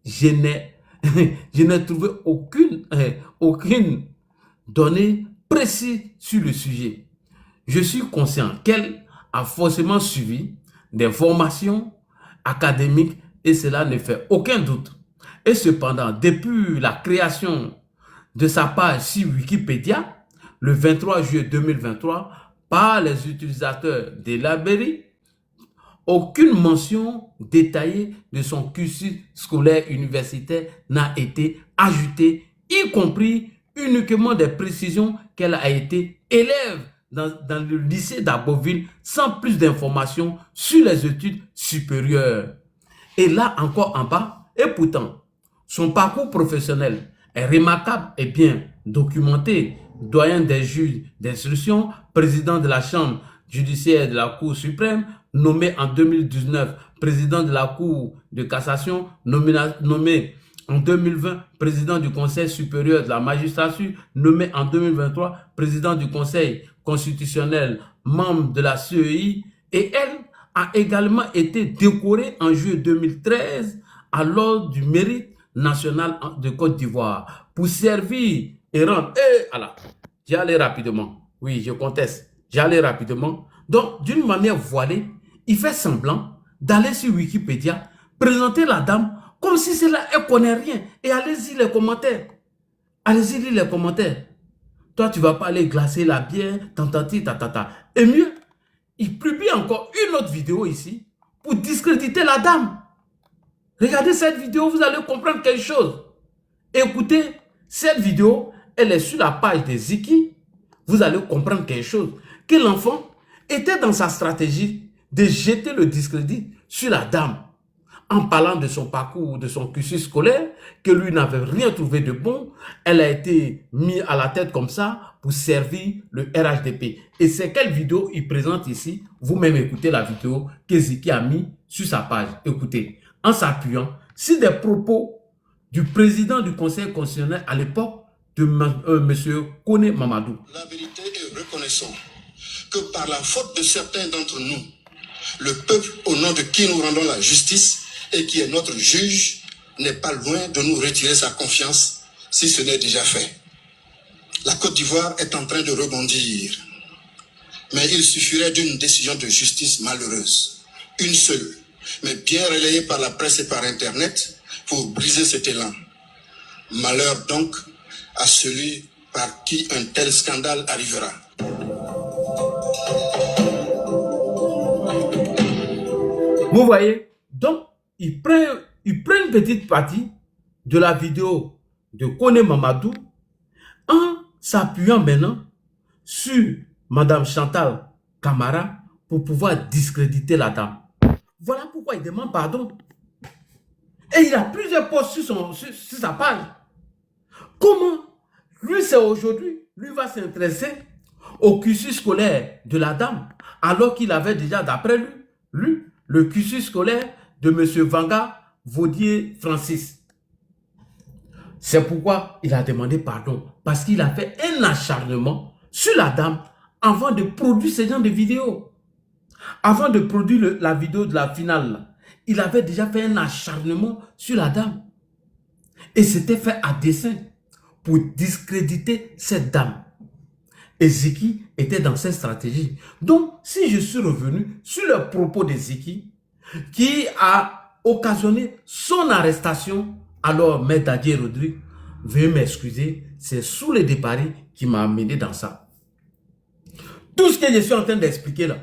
Speaker 1: je n'ai trouvé aucune donnée précis sur le sujet. Je suis conscient qu'elle a forcément suivi des formations académiques et cela ne fait aucun doute. Et cependant, depuis la création de sa page sur Wikipédia, le 23 juillet 2023, par les utilisateurs de la Berry, aucune mention détaillée de son cursus scolaire universitaire n'a été ajoutée, y compris uniquement des précisions qu'elle a été élève dans le lycée d'Abbeville sans plus d'informations sur les études supérieures. Et là encore en bas, et pourtant, son parcours professionnel est remarquable et bien documenté. Doyen des juges d'instruction, président de la Chambre judiciaire de la Cour suprême, nommé en 2019 président de la Cour de cassation, nommé en 2020 président du Conseil supérieur de la magistrature, nommé en 2023 président du Conseil constitutionnel, membre de la CEI, et elle a également été décorée en juillet 2013 à l'ordre du mérite national de Côte d'Ivoire pour servir et rendre. J'allais rapidement. Oui, je conteste. J'allais rapidement. Donc, d'une manière voilée, il fait semblant d'aller sur Wikipédia, présenter la dame comme si c'est là, elle ne connaît rien. Et allez-y les commentaires. Allez-y lire les commentaires. Toi, tu ne vas pas aller glacer la bière, tantati, tatata. Et mieux, il publie encore une autre vidéo ici pour discréditer la dame. Regardez cette vidéo, vous allez comprendre quelque chose. Écoutez, cette vidéo, elle est sur la page de Ziki. Vous allez comprendre quelque chose. Que l'enfant était dans sa stratégie de jeter le discrédit sur la dame en parlant de son parcours, de son cursus scolaire, que lui n'avait rien trouvé de bon. Elle a été mise à la tête comme ça pour servir le RHDP. Et c'est quelle vidéo il présente ici? Vous-même écoutez la vidéo que Ziki a mis sur sa page. Écoutez, en s'appuyant sur des propos du président du Conseil constitutionnel à l'époque, de M. Kone Mamadou.
Speaker 3: La vérité est reconnaissant que par la faute de certains d'entre nous, le peuple au nom de qui nous rendons la justice et qui est notre juge n'est pas loin de nous retirer sa confiance si ce n'est déjà fait. La Côte d'Ivoire est en train de rebondir, mais il suffirait d'une décision de justice malheureuse, une seule, mais bien relayée par la presse et par Internet pour briser cet élan. Malheur donc à celui par qui un tel scandale arrivera.
Speaker 1: Vous voyez, donc il prend une petite partie de la vidéo de Kone Mamadou en s'appuyant maintenant sur Madame Chantal Camara pour pouvoir discréditer la dame. Voilà pourquoi il demande pardon. Et il a plusieurs posts sur sa page. Comment lui, c'est aujourd'hui, lui va s'intéresser au cursus scolaire de la dame, alors qu'il avait déjà, d'après lui, le cursus scolaire de M. Vanga Vaudier Francis. C'est pourquoi il a demandé pardon, parce qu'il a fait un acharnement sur la dame avant de produire ce genre de vidéo. Avant de produire la vidéo de la finale, il avait déjà fait un acharnement sur la dame. Et c'était fait à dessein pour discréditer cette dame. Et Ziki était dans cette stratégie. Donc, si je suis revenu sur le propos de Ziki, qui a occasionné son arrestation, alors Maître Dadje Rodrigue, veuillez m'excuser, c'est sous les déparis qui m'a amené dans ça. Tout ce que je suis en train d'expliquer là,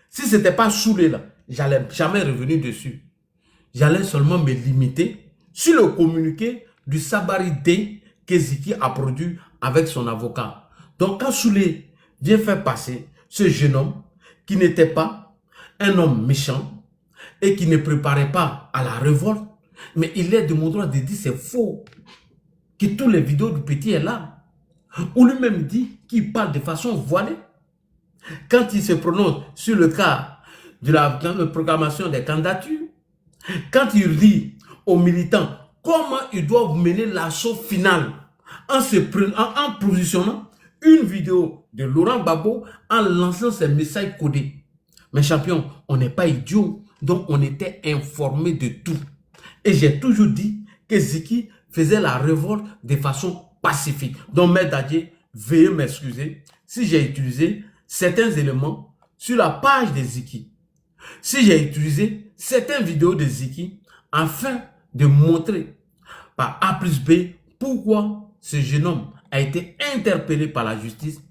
Speaker 1: si ce n'était pas saoulé là, j'allais jamais revenir dessus. J'allais seulement me limiter sur le communiqué du Sabari Day que Ziki a produit avec son avocat. Donc quand Soulé vient faire passer ce jeune homme qui n'était pas un homme méchant et qui ne préparait pas à la révolte, mais il est de mon droit de dire c'est faux, que toutes les vidéos du petit est là, où lui-même dit qu'il parle de façon voilée. Quand il se prononce sur le cas de la proclamation des candidatures, quand il dit aux militants comment ils doivent mener l'assaut final en positionnant une vidéo de Laurent Gbagbo en lançant ses messages codés. Mais champion, on n'est pas idiot, donc on était informé de tout. Et j'ai toujours dit que Ziki faisait la révolte de façon pacifique. Donc Maître Dadje, veuillez m'excuser si j'ai utilisé certains éléments sur la page de Ziki. Si j'ai utilisé certaines vidéos de Ziki afin de montrer par A plus B pourquoi ce jeune homme a été interpellé par la justice,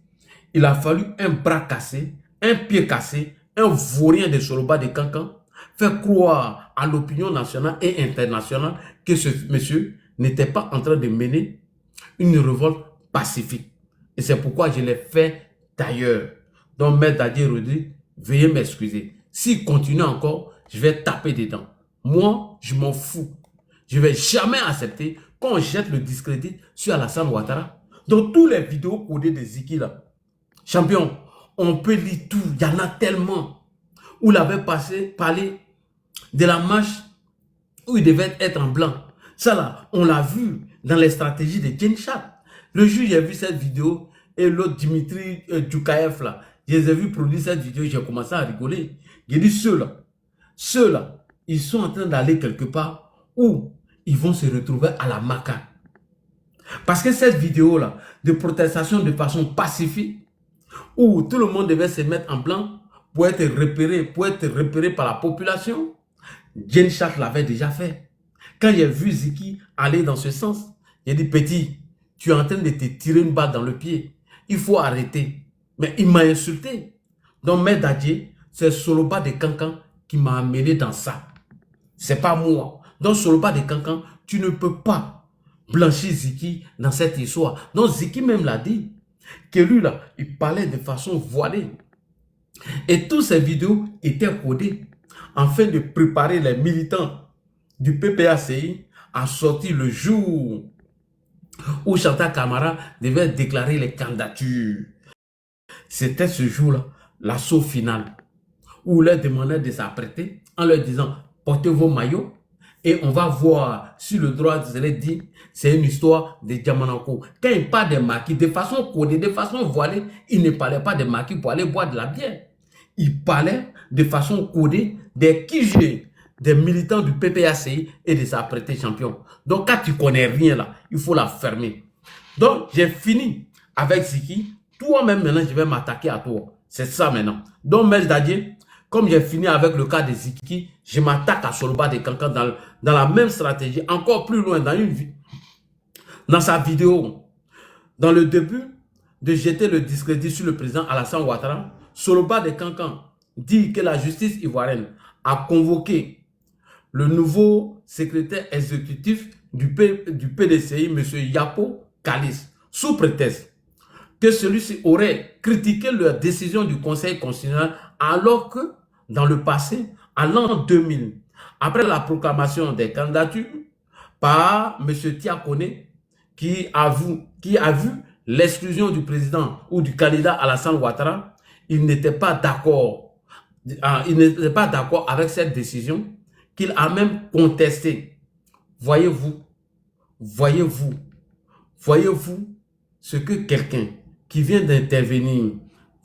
Speaker 1: il a fallu un bras cassé, un pied cassé, un vaurien de Soloba de Cancan, faire croire à l'opinion nationale et internationale que ce monsieur n'était pas en train de mener une révolte pacifique. Et c'est pourquoi je l'ai fait d'ailleurs. Donc, Maître Daddy Rodrigue, veuillez m'excuser. S'il continue encore, je vais taper dedans. Moi, je m'en fous. Je ne vais jamais accepter qu'on jette le discrédit sur Alassane Ouattara. Dans tous les vidéos codées de Ziki là, champion, on peut lire tout. Il y en a tellement. Où il avait parlé de la marche où il devait être en blanc. Ça là, on l'a vu dans les stratégies de Djenchat. Le jour où j'ai vu cette vidéo et l'autre Dimitri Djoukaev là, je les ai vus produire cette vidéo, j'ai commencé à rigoler. J'ai dit ceux-là, ils sont en train d'aller quelque part où ils vont se retrouver à la maca. Parce que cette vidéo-là, de protestation de façon pacifique, où tout le monde devait se mettre en blanc pour être repéré par la population, Djenchat l'avait déjà fait. Quand j'ai vu Ziki aller dans ce sens, j'ai dit, petit, tu es en train de te tirer une balle dans le pied. Il faut arrêter. Mais il m'a insulté. Donc, Maître Daddy, c'est Soloba de Cancan qui m'a amené dans ça. C'est pas moi. Donc, Soloba de Cancan, tu ne peux pas blanchir Ziki dans cette histoire. Donc, Ziki même l'a dit. Que lui, là, il parlait de façon voilée. Et toutes ces vidéos étaient codées afin de préparer les militants du PPACI à sortir le jour où Chantal Camara devait déclarer les candidatures. C'était ce jour-là, l'assaut final, où on leur demandait de s'apprêter en leur disant « portez vos maillots et on va voir si le droit de se dit c'est une histoire de Djamananko ». Quand il parle des maquis, de façon codée, de façon voilée, il ne parlait pas des maquis pour aller boire de la bière. Il parlait de façon codée des QG, des militants du PPACI et de s'apprêter champion. Donc quand tu connais rien là, il faut la fermer. Donc j'ai fini avec Ziki. Toi-même maintenant, je vais m'attaquer à toi. C'est ça maintenant. Donc Maître Daddy, comme j'ai fini avec le cas de Ziki, je m'attaque à Soloba de Cancan dans la même stratégie, encore plus loin dans sa vidéo. Dans le début de jeter le discrédit sur le président Alassane Ouattara, Soloba de Cancan dit que la justice ivoirienne a convoqué le nouveau secrétaire exécutif du PDCI, M. Yapo Kalis, sous prétexte que celui-ci aurait critiqué la décision du Conseil constitutionnel alors que, dans le passé, en l'an 2000, après la proclamation des candidatures par M. Tiakone, qui a vu l'exclusion du président ou du candidat Alassane Ouattara, il n'était pas d'accord avec cette décision qu'il a même contestée. Voyez-vous ce que quelqu'un qui vient d'intervenir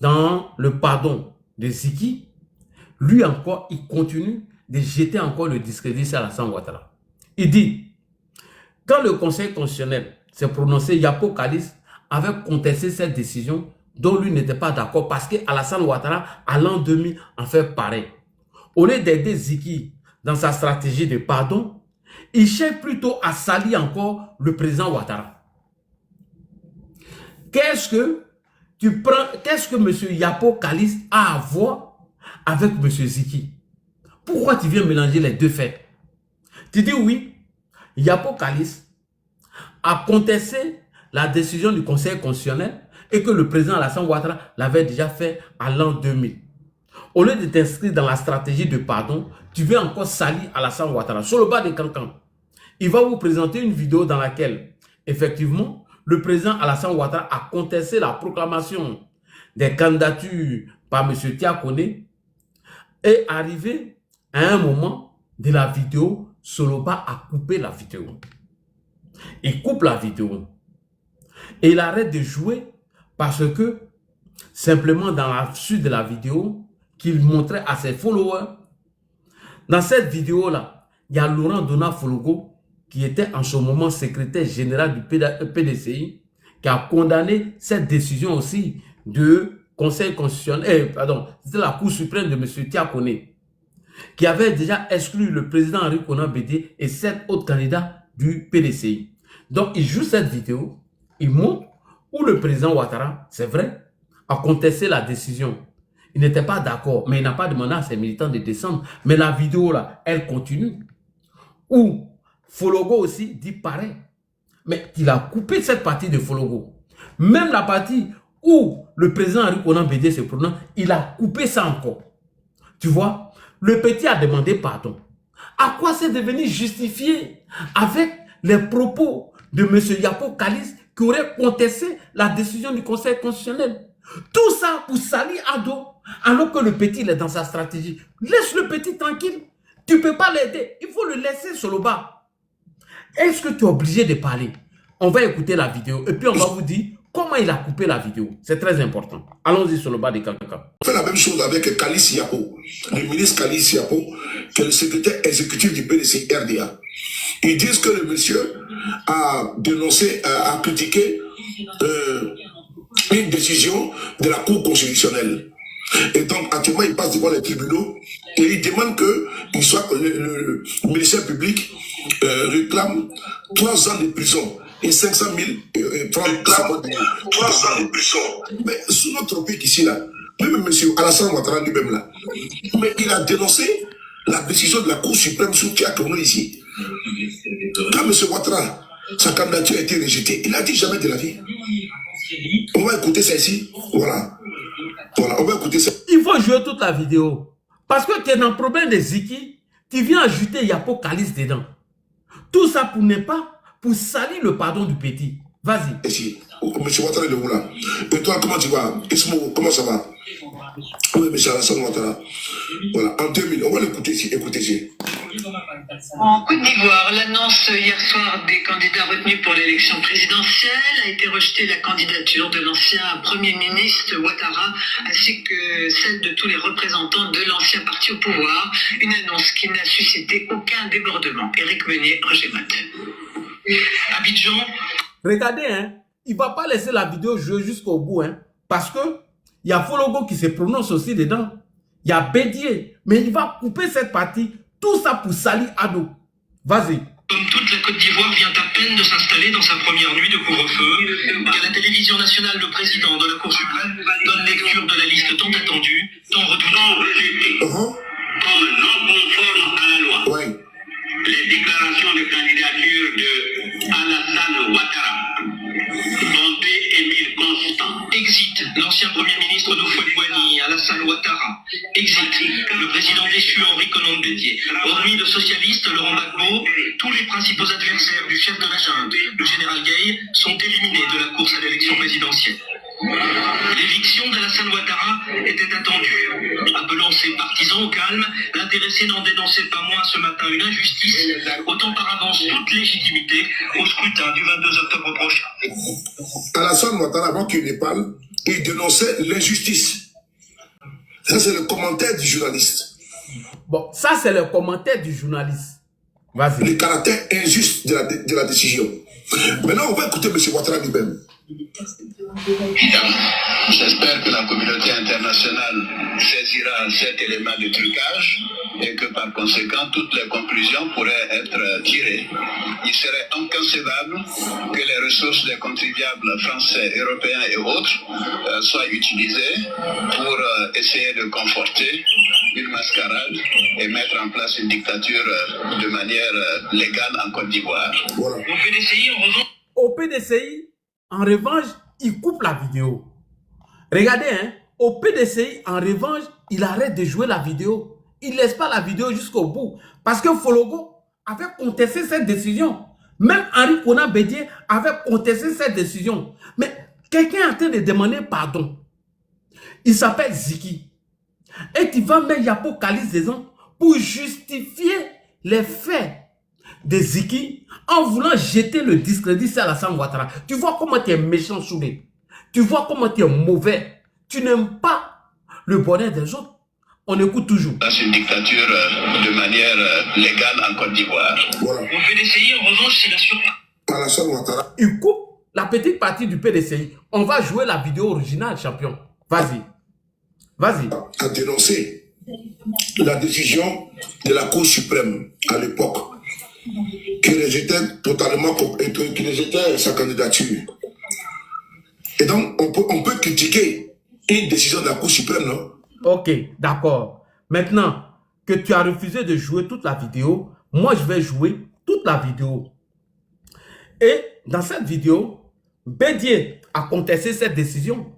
Speaker 1: dans le pardon de Ziki, lui encore, il continue de jeter encore le discrédit sur Alassane Ouattara. Il dit, quand le Conseil constitutionnel s'est prononcé, Yapo Kalis avait contesté cette décision dont lui n'était pas d'accord parce que Alassane Ouattara, à l'an 2000, en fait pareil. Au lieu d'aider Ziki dans sa stratégie de pardon, il cherche plutôt à salir encore le président Ouattara. Qu'est-ce que M. Yapo Kalis a à voir avec M. Ziki? Pourquoi tu viens mélanger les deux faits? Tu dis oui, Yapo Kalis a contesté la décision du Conseil constitutionnel et que le président Alassane Ouattara l'avait déjà fait à l'an 2000. Au lieu de t'inscrire dans la stratégie de pardon, tu veux encore salir Alassane Ouattara. Sur le bas de Cancan, il va vous présenter une vidéo dans laquelle, effectivement, le président Alassane Ouattara a contesté la proclamation des candidatures par M. Tiakone et arrivé à un moment de la vidéo, Soloba a coupé la vidéo. Il coupe la vidéo. Et il arrête de jouer parce que, simplement dans la suite de la vidéo, qu'il montrait à ses followers, dans cette vidéo-là, il y a Laurent Dona Fologo, qui était en ce moment secrétaire général du PDCI, qui a condamné cette décision aussi de Conseil constitutionnel, c'était la Cour suprême de M. Tiakone, qui avait déjà exclu le président Henri Konan Bédié et 7 autres candidats du PDCI. Donc, il joue cette vidéo, il montre où le président Ouattara, c'est vrai, a contesté la décision. Il n'était pas d'accord, mais il n'a pas demandé à ses militants de descendre. Mais la vidéo, là, elle continue. Où Fologo aussi dit pareil. Mais il a coupé cette partie de Fologo. Même la partie où le président Henri Konan Bédié se prononce, il a coupé ça encore. Tu vois, le petit a demandé pardon. À quoi c'est devenu justifié avec les propos de M. Yapo Kalis qui aurait contesté la décision du Conseil constitutionnel? Tout ça pour salir Ado, alors que le petit il est dans sa stratégie. Laisse le petit tranquille. Tu ne peux pas l'aider. Il faut le laisser sur le bas. Est-ce que tu es obligé de parler? On va écouter la vidéo et puis on va vous dire comment il a coupé la vidéo. C'est très important. Allons-y sur le bas de quelqu'un.
Speaker 2: On fait la même chose avec Kalis Yapo, le ministre Kalis Yapo, qui est le secrétaire exécutif du PDCI RDA. Ils disent que le monsieur a dénoncé, a critiqué une décision de la Cour constitutionnelle. Et donc, actuellement, il passe devant les tribunaux et il demande que le ministère public réclame 3 ans de prison et 500 000 francs. 3 ans de prison. Mais sous notre pays ici, là, même M. Alassane Ouattara lui-même, là, mais il a dénoncé la décision de la Cour suprême sur Tiakone ici. Quand M. Ouattara, sa candidature a été rejetée, il a dit jamais de la vie. On va écouter ça ici. Voilà. Voilà, on va écouter ça.
Speaker 1: Il faut jouer toute la vidéo. Parce que tu es dans le problème des Ziki, tu viens ajouter Yapo Kalis dedans. Tout ça pour ne pas, pour salir le pardon du petit. Vas-y.
Speaker 2: Ici, M. Ouattara est où là? Et toi, comment tu vas? Ismo, comment ça va? Oui, M. Alassane Ouattara. Voilà, en 2000, on va l'écouter ici. Écoutez ici.
Speaker 9: En Côte d'Ivoire, l'annonce hier soir des candidats retenus pour l'élection présidentielle a été rejetée la candidature de l'ancien Premier ministre Ouattara ainsi que celle de tous les représentants de l'ancien parti au pouvoir, une annonce qui n'a suscité aucun débordement. Éric Meunier, Roger-Mat. Abidjan.
Speaker 1: Regardez, hein, il ne va pas laisser la vidéo jouer jusqu'au bout, hein, parce que il y a Fologo qui se prononce aussi dedans. Il y a Bédié, mais il va couper cette partie. Tout ça pour salir Ado. Vas-y.
Speaker 9: Comme toute la Côte d'Ivoire vient à peine de s'installer dans sa première nuit de couvre-feu, qu'à la télévision nationale, le président de la Cour suprême donne lecture de la liste tant attendue, tant redoutée.
Speaker 8: Comme non conforme à la loi.
Speaker 2: Oui.
Speaker 8: Les déclarations de candidature de Alassane Ouattara, Bonté Émile Constant.
Speaker 9: Exit l'ancien Premier ministre d'Oufoué-Boigny, Alassane Ouattara. Exit le président déchu Henri Konan Bédié. Hormis le socialiste Laurent Gbagbo, tous les principaux adversaires du chef de la junte, le général Gaye, sont éliminés de la course à l'élection présidentielle. L'éviction d'Alassane Ouattara était attendue. Appelant ses partisans au calme, l'intéressé n'en dénonçait pas moins ce matin une injustice, autant par avance toute légitimité au scrutin du 22 octobre prochain.
Speaker 2: Alassane Ouattara, avant qu'il ne parle, il dénonçait l'injustice. Ça, c'est le commentaire du journaliste.
Speaker 1: Bon, ça, c'est le commentaire du journaliste. Vas-y.
Speaker 2: Le caractère injuste de la décision. Maintenant, on va écouter M. Ouattara lui-même.
Speaker 8: J'espère que la communauté internationale saisira cet élément de trucage et que par conséquent toutes les conclusions pourraient être tirées. Il serait inconcevable que les ressources des contribuables français, européens et autres soient utilisées pour essayer de conforter une mascarade et mettre en place une dictature de manière légale en Côte d'Ivoire.
Speaker 2: Voilà.
Speaker 1: Au PDCI, en revanche, il coupe la vidéo. Regardez, hein, au PDCI, en revanche, il arrête de jouer la vidéo. Il ne laisse pas la vidéo jusqu'au bout. Parce que Fologo avait contesté cette décision. Même Henri Konan Bédié avait contesté cette décision. Mais quelqu'un est en train de demander pardon. Il s'appelle Ziki. Et tu vas mettre Yapo Kalis dedans pour justifier les faits de Ziki en voulant jeter le discrédit sur Alassane Ouattara. Tu vois comment tu es méchant, Soulé. Tu vois comment tu es mauvais. Tu n'aimes pas le bonheur des autres. On écoute toujours.
Speaker 8: C'est une dictature de manière légale en Côte d'Ivoire.
Speaker 2: Voilà.
Speaker 9: Au PDCI, en revanche, c'est la surprise.
Speaker 2: Alassane Ouattara.
Speaker 1: Il coupe la petite partie du PDCI, on va jouer la vidéo originale, champion. Vas-y. Vas-y.
Speaker 2: A dénoncé la décision de la Cour suprême à l'époque qui rejetait totalement, qui rejetait sa candidature. Et donc, on peut critiquer une décision de la Cour suprême, non?
Speaker 1: Ok, d'accord. Maintenant que tu as refusé de jouer toute la vidéo, moi, je vais jouer toute la vidéo. Et dans cette vidéo, Bédié a contesté cette décision.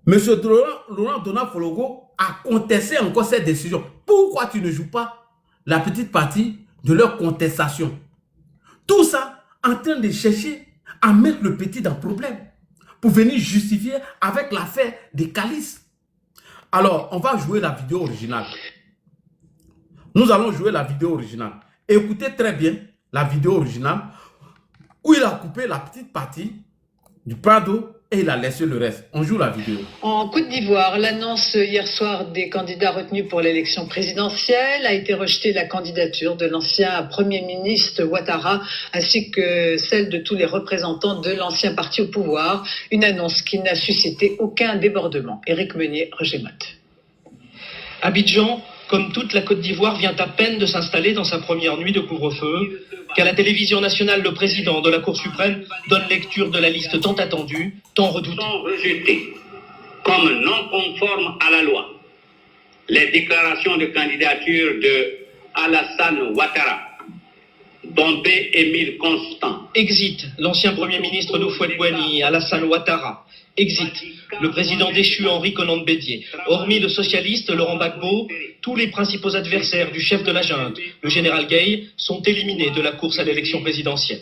Speaker 1: Monsieur Laurent Donald Fologo a contesté encore cette décision. Pourquoi tu ne joues pas la petite partie de leur contestation? Tout ça en train de chercher à mettre le petit dans le problème pour venir justifier avec l'affaire des Calices. Alors, on va jouer la vidéo originale. Nous allons jouer la vidéo originale. Écoutez très bien la vidéo originale où il a coupé la petite partie du Prado et il a laissé le reste. On joue la vidéo.
Speaker 10: En Côte d'Ivoire, l'annonce hier soir des candidats retenus pour l'élection présidentielle a été rejetée la candidature de l'ancien Premier ministre Ouattara ainsi que celle de tous les représentants de l'ancien parti au pouvoir. Une annonce qui n'a suscité aucun débordement. Éric Meunier, Roger Motte.
Speaker 9: Abidjan, comme toute la Côte d'Ivoire, vient à peine de s'installer dans sa première nuit de couvre-feu, qu'à la télévision nationale, le président de la Cour suprême donne lecture de la liste tant attendue, tant redoutée.
Speaker 11: Sont rejetés comme non conformes à la loi les déclarations de candidature de Alassane Ouattara, Dombé Émile Constant.
Speaker 9: Exit l'ancien Premier ministre d'Houphouët-Boigny, Alassane Ouattara. Exit le président déchu Henri Konan Bédié. Hormis le socialiste Laurent Gbagbo, tous les principaux adversaires du chef de la junte, le général Gueye, sont éliminés de la course à l'élection présidentielle.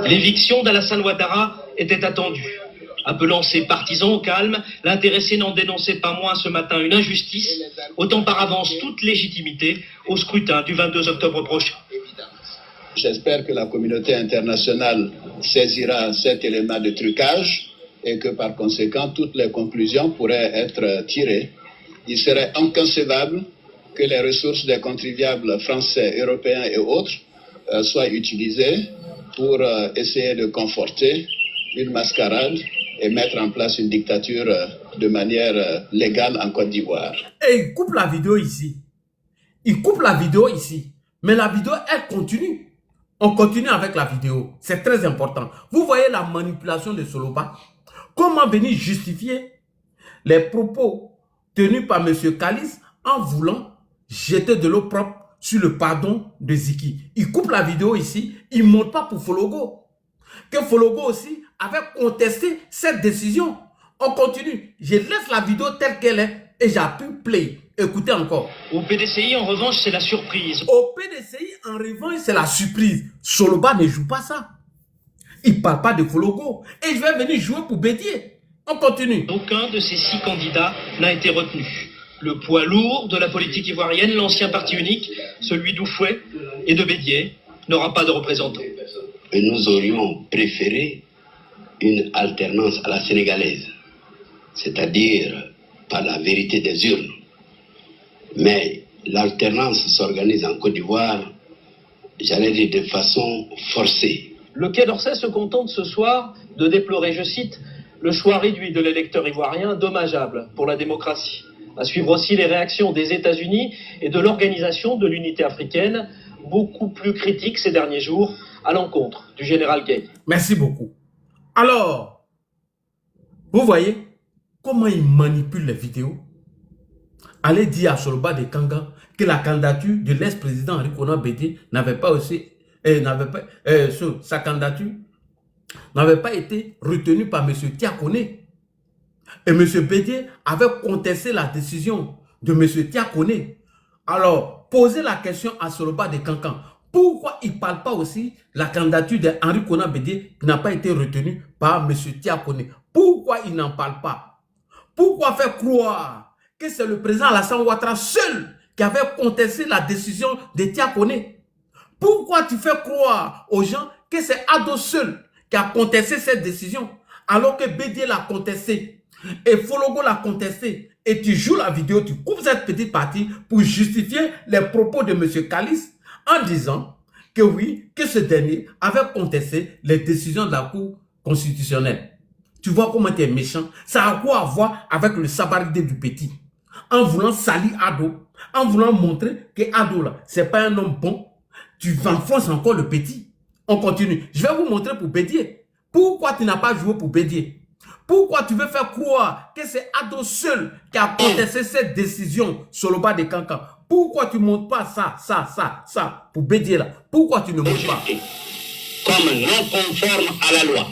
Speaker 9: L'éviction d'Alassane Ouattara était attendue. Appelant ses partisans au calme, l'intéressé n'en dénonçait pas moins ce matin une injustice, autant par avance toute légitimité au scrutin du 22 octobre prochain.
Speaker 12: J'espère que la communauté internationale saisira cet élément de trucage et que par conséquent toutes les conclusions pourraient être tirées. Il serait inconcevable que les ressources des contribuables français, européens et autres soient utilisées pour essayer de conforter une mascarade et mettre en place une dictature de manière légale en Côte d'Ivoire.
Speaker 1: Et il coupe la vidéo ici. Il coupe la vidéo ici. Mais la vidéo, elle continue. On continue avec la vidéo. C'est très important. Vous voyez la manipulation de Soloba. Comment venir justifier les propos tenus par M. Calice en voulant jeter de l'eau propre sur le pardon de Ziki. Il coupe la vidéo ici. Il ne montre pas pour Fologo. Que Fologo aussi avait contesté cette décision. On continue. Je laisse la vidéo telle qu'elle est et j'appuie play. Écoutez encore.
Speaker 9: Au PDCI, en revanche, c'est la surprise.
Speaker 1: Au PDCI, en revanche, c'est la surprise. Soloba ne joue pas ça. Il ne parle pas de Fologo. Et je vais venir jouer pour Bédié. On continue.
Speaker 9: Aucun de ces 6 candidats n'a été retenu. Le poids lourd de la politique ivoirienne, l'ancien parti unique, celui d'Houphouët et de Bédié, n'aura pas de représentant.
Speaker 11: Et nous aurions préféré une alternance à la sénégalaise, c'est-à-dire par la vérité des urnes. Mais l'alternance s'organise en Côte d'Ivoire, j'allais dire de façon forcée.
Speaker 9: Le Quai d'Orsay se contente ce soir de déplorer, je cite, le choix réduit de l'électeur ivoirien dommageable pour la démocratie. À suivre aussi les réactions des États-Unis et de l'Organisation de l'Unité africaine, beaucoup plus critiques ces derniers jours à l'encontre du général Gueye.
Speaker 1: Merci beaucoup. Alors, vous voyez comment il manipule les vidéos? Allez dire à Soloba de Kanga que la candidature de l'ex-président Henri Konan Bédié n'avait pas aussi, sa candidature n'avait pas été retenue par M. Tiakone. Et M. Bédié avait contesté la décision de M. Tiakone. Alors, posez la question à Soloba de Kankan. Pourquoi il ne parle pas aussi de la candidature de Henri Konan Bédié qui n'a pas été retenue par M. Tiakone? Pourquoi il n'en parle pas? Pourquoi faire croire que c'est le président Alassane Ouattara seul qui avait contesté la décision de Tiakone? Pourquoi tu fais croire aux gens que c'est Ado seul qui a contesté cette décision alors que Bédié l'a contesté et Fologo l'a contesté? Et tu joues la vidéo, tu coupes cette petite partie pour justifier les propos de M. Calice en disant que oui, que ce dernier avait contesté les décisions de la Cour constitutionnelle. Tu vois comment tu es méchant? Ça a quoi à voir avec le sabarité du petit? En voulant salir Ado, en voulant montrer que Ado là, c'est pas un homme bon, tu enfonces encore le petit. On continue. Je vais vous montrer pour Bédié. Pourquoi tu n'as pas joué pour Bédié? Pourquoi tu veux faire croire que c'est Ado seul qui a contesté cette décision sur le bas de Cancan? Pourquoi tu ne montres pas ça pour Bédié là? Pourquoi tu ne montres pas?
Speaker 11: Comme non conforme à la loi,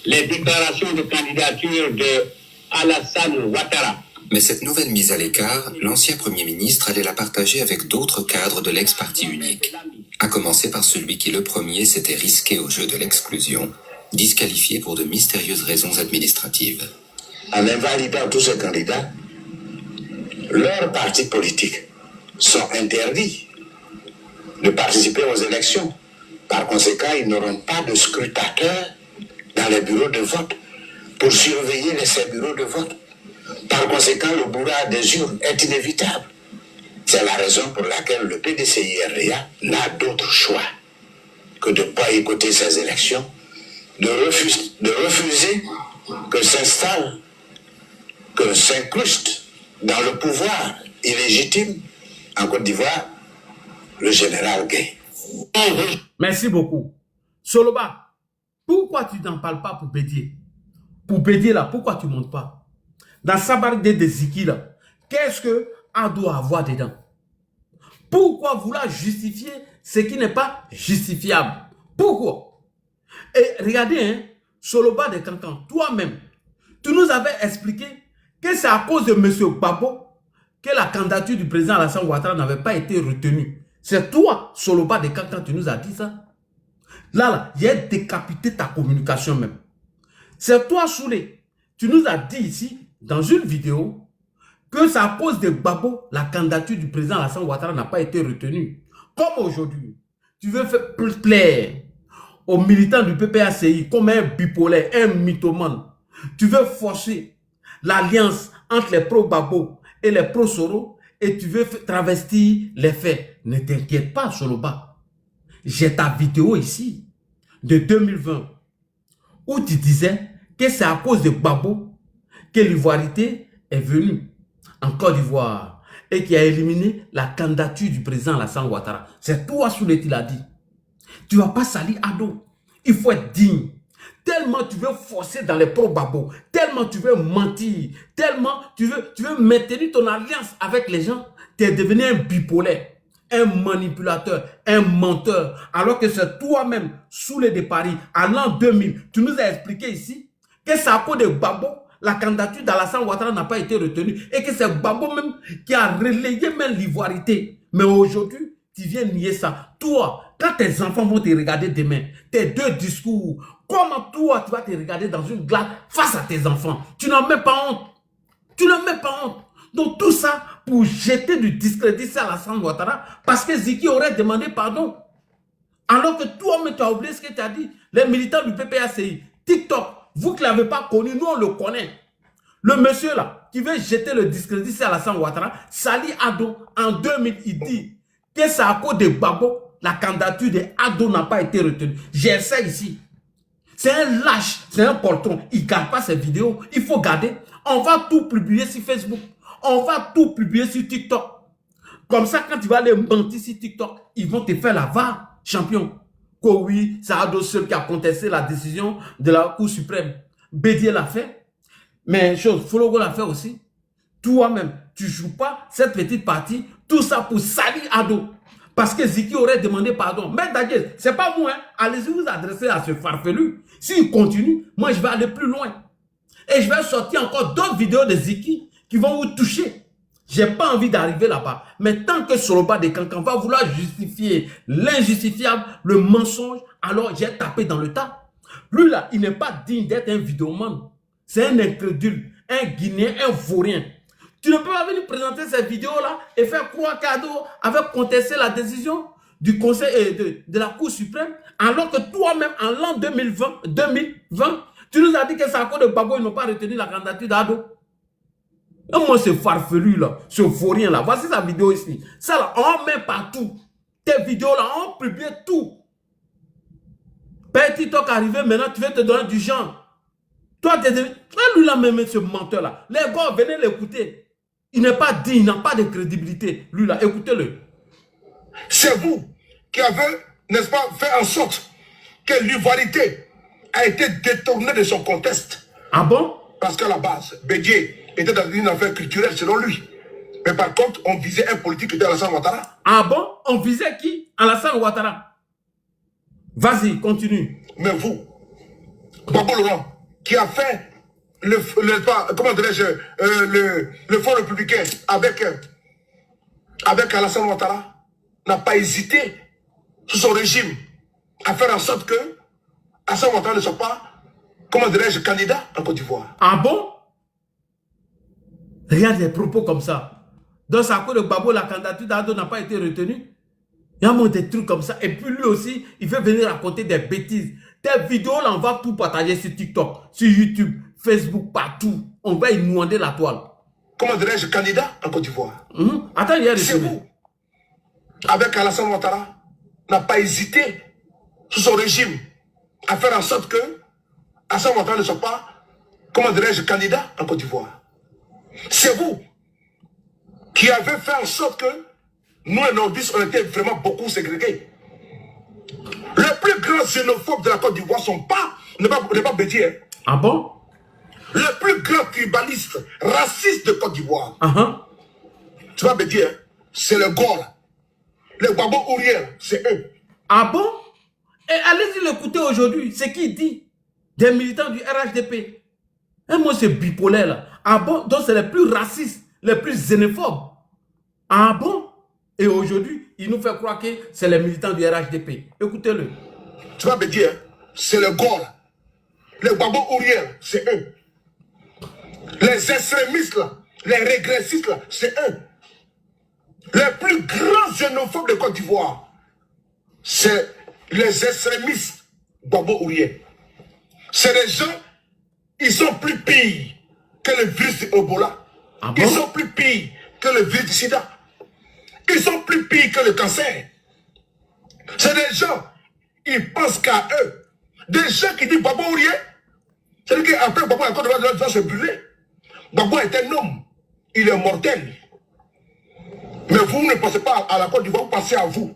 Speaker 11: les déclarations de candidature de Alassane Ouattara.
Speaker 13: Mais cette nouvelle mise à l'écart, l'ancien Premier ministre allait la partager avec d'autres cadres de l'ex-parti unique. À commencer par celui qui le premier s'était risqué au jeu de l'exclusion, disqualifié pour de mystérieuses raisons administratives.
Speaker 2: En invalidant tous ces candidats, leurs partis politiques sont interdits de participer aux élections. Par conséquent, ils n'auront pas de scrutateurs dans les bureaux de vote pour surveiller ces bureaux de vote. Par conséquent, le bourrage des urnes est inévitable. C'est la raison pour laquelle le PDCI-RDA n'a d'autre choix que de boycotter ces élections, de refuser que s'installe, que s'incruste dans le pouvoir illégitime en Côte d'Ivoire le général Gay.
Speaker 1: Merci beaucoup. Soloba, pourquoi tu n'en parles pas pour Bédié? Pour Bédié là, pourquoi tu ne montes pas? Dans Sabarité de Ziki là, qu'est-ce que Ado doit avoir dedans? Pourquoi vouloir justifier ce qui n'est pas justifiable? Pourquoi? Et regardez, hein, Soloba de Cancan, toi-même, tu nous avais expliqué que c'est à cause de M. Babo que la candidature du président Alassane Ouattara n'avait pas été retenue. C'est toi, Soloba de Cancan, tu nous as dit ça. Là, il a décapité ta communication même. C'est toi, Soulé, tu nous as dit ici, dans une vidéo, que c'est à cause de Babo, la candidature du président Alassane Ouattara n'a pas été retenue. Comme aujourd'hui, tu veux faire plaire aux militants du PPACI comme un bipolaire, un mythomane. Tu veux forcer l'alliance entre les pro-Babo et les pro-Soro et tu veux travestir les faits. Ne t'inquiète pas, Soloba. J'ai ta vidéo ici de 2020 où tu disais que c'est à cause de Babo que l'ivoirité est venue en Côte d'Ivoire et qui a éliminé la candidature du président Alassane Ouattara. C'est toi, Soulé, qui l'a dit. Tu ne vas pas salir Ado. Il faut être digne. Tellement tu veux forcer dans les pro-Babo, tellement tu veux mentir, tellement tu veux maintenir ton alliance avec les gens, tu es devenu un bipolaire, un manipulateur, un menteur, alors que c'est toi-même, Soulé de Paris, en l'an 2000, tu nous as expliqué ici que c'est à cause de Babo, la candidature d'Alassane Ouattara n'a pas été retenue et que c'est Babo même qui a relayé même l'ivoirité. Mais aujourd'hui, tu viens nier ça. Toi, quand tes enfants vont te regarder demain, tes deux discours, comment toi, tu vas te regarder dans une glace face à tes enfants? Tu n'en mets pas honte. Tu n'en mets pas honte. Donc tout ça pour jeter du discrédit sur Alassane Ouattara parce que Ziki aurait demandé pardon. Alors que toi-même, tu as oublié ce que tu as dit. Les militants du PPACI, TikTok, vous qui ne l'avez pas connu, nous on le connaît. Le monsieur là, qui veut jeter le discrédit sur Alassane Ouattara, Sali Ado, en 2000, il dit que c'est à cause de Babo, la candidature de Ado n'a pas été retenue. J'ai ça ici. C'est un lâche, c'est un poltron. Il ne garde pas ses vidéos. Il faut garder. On va tout publier sur Facebook. On va tout publier sur TikTok. Comme ça, quand tu vas aller mentir sur TikTok, ils vont te faire la VAR, champion. Que oui, c'est Ado seul qui a contesté la décision de la Cour suprême. Bédié l'a fait. Mais Fologo l'a fait aussi. Toi-même, tu ne joues pas cette petite partie. Tout ça pour salir Ado. Parce que Ziki aurait demandé pardon. Mais d'ailleurs, ce n'est pas moi. Hein. Allez-y vous adresser à ce farfelu. S'il continue, moi je vais aller plus loin. Et je vais sortir encore d'autres vidéos de Ziki qui vont vous toucher. Je n'ai pas envie d'arriver là-bas. Mais tant que Soloba de Cancan va vouloir justifier l'injustifiable, le mensonge, alors j'ai tapé dans le tas. Lui là, il n'est pas digne d'être un vidéoman. C'est un incrédule, un Guinéen, un Vaurien. Tu ne peux pas venir présenter cette vidéo-là et faire croire qu'Ado avait contesté la décision du Conseil de la Cour suprême, alors que toi-même, en l'an 2020, tu nous as dit que c'est à cause de Babo, ils n'ont pas retenu la candidature d'Ado. Et moi, ce farfelu là, ce Vaurien là, voici sa vidéo ici. Ça là, on met partout. Tes vidéos là, on publie tout. Père TikTok arrivé, maintenant tu veux te donner du genre. Toi, lui là même, ce menteur là. Les gars, venez l'écouter. Il n'est pas digne, il n'a pas de crédibilité. Lui là, écoutez-le.
Speaker 2: C'est vous qui avez, n'est-ce pas, fait en sorte que l'ivoirité a été détournée de son contexte.
Speaker 1: Ah bon?
Speaker 2: Parce qu'à la base, Bédié était dans une affaire culturelle selon lui. Mais par contre, on visait un politique qui était Alassane Ouattara.
Speaker 1: Ah bon? On visait qui? Alassane Ouattara. Vas-y, continue.
Speaker 2: Mais vous, Gbagbo Laurent, qui a fait comment dirais-je, le Front républicain avec Alassane Ouattara, n'a pas hésité sous son régime à faire en sorte que Alassane Ouattara ne soit pas, comment dirais-je, candidat en Côte d'Ivoire.
Speaker 1: Ah bon? Regarde des propos comme ça. Dans sa cour de Gbagbo, la candidature d'Ado n'a pas été retenue. Il y a des trucs comme ça. Et puis lui aussi, il veut venir raconter des bêtises. Tes vidéos, là, on va tout partager sur TikTok, sur YouTube, Facebook, partout. On va inonder la toile.
Speaker 2: Comment dirais-je, candidat en Côte d'Ivoire.
Speaker 1: Attends, il y a des
Speaker 2: c'est vous, avec Alassane Ouattara, n'a pas hésité sous son régime à faire en sorte que Alassane Ouattara ne soit pas, comment dirais-je, candidat en Côte d'Ivoire. C'est vous qui avez fait en sorte que nous, les nordistes, on était vraiment beaucoup ségrégés. Le plus grand xénophobe de la Côte d'Ivoire n'est pas Bédié.
Speaker 1: Ah bon?
Speaker 2: Le plus grand tribaliste, raciste de Côte d'Ivoire. Tu vas Bédié, c'est le Gol. Les Gbagbo Ouriel, c'est eux.
Speaker 1: Ah bon? Et allez-y l'écouter aujourd'hui. C'est qui dit? Des militants du RHDP. Et moi, c'est bipolaire là. Ah bon? Donc, c'est les plus racistes, les plus xénophobes. Ah bon? Et aujourd'hui, il nous fait croire que c'est les militants du RHDP. Écoutez-le.
Speaker 2: Tu vas me dire, c'est le Gol. Les Gbagbo Ouriel, c'est eux. Les extrémistes là, les régressistes là, c'est eux. Les plus grands xénophobes de Côte d'Ivoire, c'est les extrémistes Gbagbo Ouriel. C'est des gens, ils sont plus pires que le virus d'Ebola.
Speaker 1: Ah bon?
Speaker 2: Ils sont plus pires que le virus du sida. Ils sont plus pires que le cancer. C'est des gens, ils pensent qu'à eux. Des gens qui disent Gbagbo Ouriel, c'est-à-dire qu'après Gbagbo, la Côte d'Ivoire doit se brûler. Gbagbo est un homme, il est mortel. Mais vous ne pensez pas à la Côte d'Ivoire, vous pensez à vous.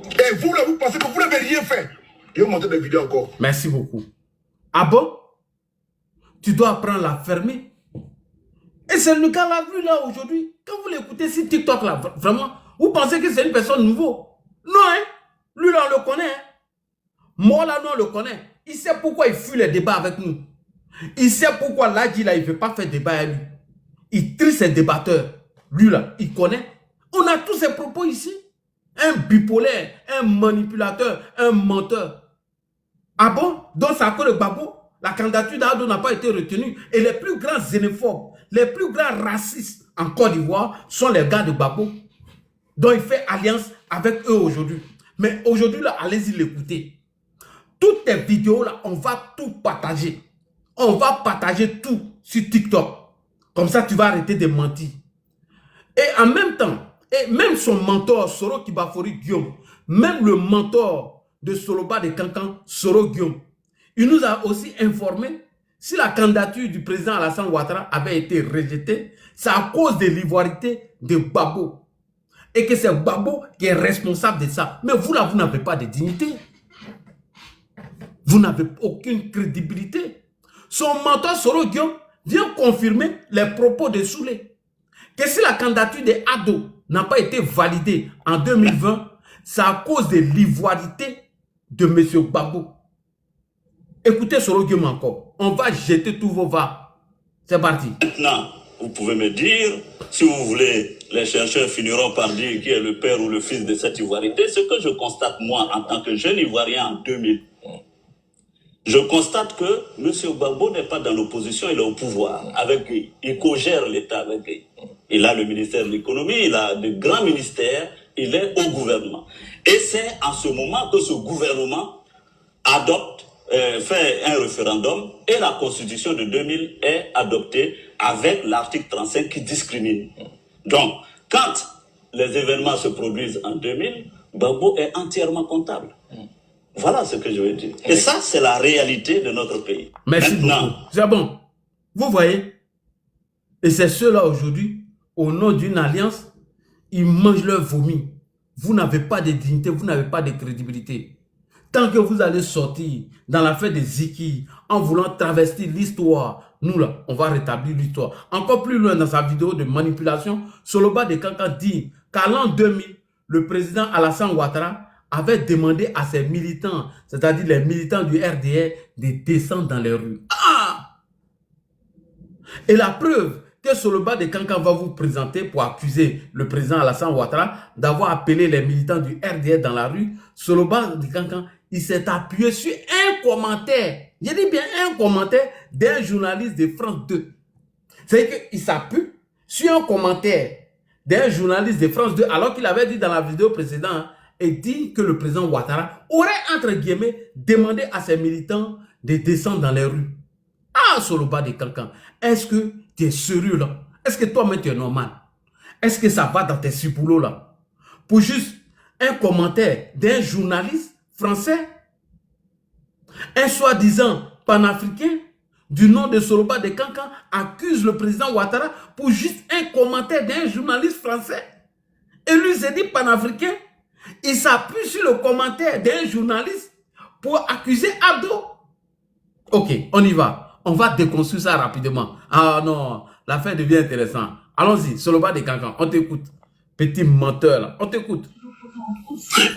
Speaker 2: Et vous, là, vous pensez que vous n'avez rien fait. Je vais vous montrer des vidéos encore.
Speaker 1: Merci beaucoup. Ah bon? Tu dois apprendre à la fermer. Et c'est le cas là, vu là aujourd'hui. Quand vous l'écoutez sur TikTok là, vraiment, vous pensez que c'est une personne nouveau. Non, hein? Lui là, on le connaît. Hein? Moi là, non, on le connaît. Il sait pourquoi il fuit les débats avec nous. Il sait pourquoi Ladji là, il ne veut pas faire débat avec lui. Il trie ses débatteurs. Lui là, il connaît. On a tous ces propos ici. Un bipolaire, un manipulateur, un menteur. Ah bon? Donc, ça à cause de Gbagbo, la candidature d'Ado n'a pas été retenue. Et les plus grands xénophobes, les plus grands racistes en Côte d'Ivoire sont les gars de Gbagbo. Donc, il fait alliance avec eux aujourd'hui. Mais aujourd'hui, là, allez-y l'écouter. Toutes tes vidéos, là, on va tout partager. On va partager tout sur TikTok. Comme ça, tu vas arrêter de mentir. Et en même temps, et même son mentor, Soro Kibafori Guillaume, même le mentor de Soloba de Cancan, Soro Guillaume, il nous a aussi informé si la candidature du président Alassane Ouattara avait été rejetée, c'est à cause de l'ivoirité de Gbagbo. Et que c'est Gbagbo qui est responsable de ça. Mais vous là, vous n'avez pas de dignité. Vous n'avez aucune crédibilité. Son mentor Soro Guillaume vient confirmer les propos de Soulé. Que si la candidature de Ado n'a pas été validée en 2020, c'est à cause de l'ivoirité de M. Gbagbo. Écoutez Soro Guillaume encore. On va jeter tous vos vas. C'est parti.
Speaker 14: Maintenant, vous pouvez me dire, si vous voulez, les chercheurs finiront par dire qui est le père ou le fils de cette ivoirité. Ce que je constate, moi, en tant que jeune ivoirien en 2000, je constate que M. Gbagbo n'est pas dans l'opposition, il est au pouvoir. Il co-gère l'État avec lui. Il a le ministère de l'économie, il a de grands ministères, il est au gouvernement. Et c'est en ce moment que ce gouvernement adopte, fait un référendum et la constitution de 2000 est adoptée avec l'article 35 qui discrimine. Donc, quand les événements se produisent en 2000, Gbagbo est entièrement comptable. Voilà ce que je veux dire. Et ça, c'est la réalité de notre pays.
Speaker 1: Merci beaucoup. C'est bon. Vous voyez, et c'est ceux-là aujourd'hui, au nom d'une alliance, ils mangent leur vomi. Vous n'avez pas de dignité, vous n'avez pas de crédibilité. Tant que vous allez sortir dans l'affaire des Ziki, en voulant travestir l'histoire, nous là, on va rétablir l'histoire. Encore plus loin dans sa vidéo de manipulation, Soloba de Kankan dit qu'à l'an 2000, le président Alassane Ouattara avait demandé à ses militants, c'est-à-dire les militants du RDR, de descendre dans les rues. Ah! Et la preuve que Soloba de Kankan va vous présenter pour accuser le président Alassane Ouattara d'avoir appelé les militants du RDR dans la rue, Soloba de Kankan, il s'est appuyé sur un commentaire, je dis bien un commentaire d'un journaliste de France 2. C'est qu'il s'appuie sur un commentaire d'un journaliste de France 2, alors qu'il avait dit dans la vidéo précédente, et dit que le président Ouattara aurait, entre guillemets, demandé à ses militants de descendre dans les rues. Ah, Soloba de Kankan, est-ce que tu es sérieux là? Est-ce que toi-même tu es normal? Est-ce que ça va dans tes ciboulots là? Pour juste un commentaire d'un journaliste français, un soi-disant panafricain, du nom de Soloba de Kankan, accuse le président Ouattara pour juste un commentaire d'un journaliste français. Et lui, c'est dit panafricain. Il s'appuie sur le commentaire d'un journaliste pour accuser Abdo. Ok, on y va. On va déconstruire ça rapidement. Ah non, l'affaire devient intéressante. Allons-y, Soloba de Kankan, on t'écoute. Petit menteur là, on t'écoute.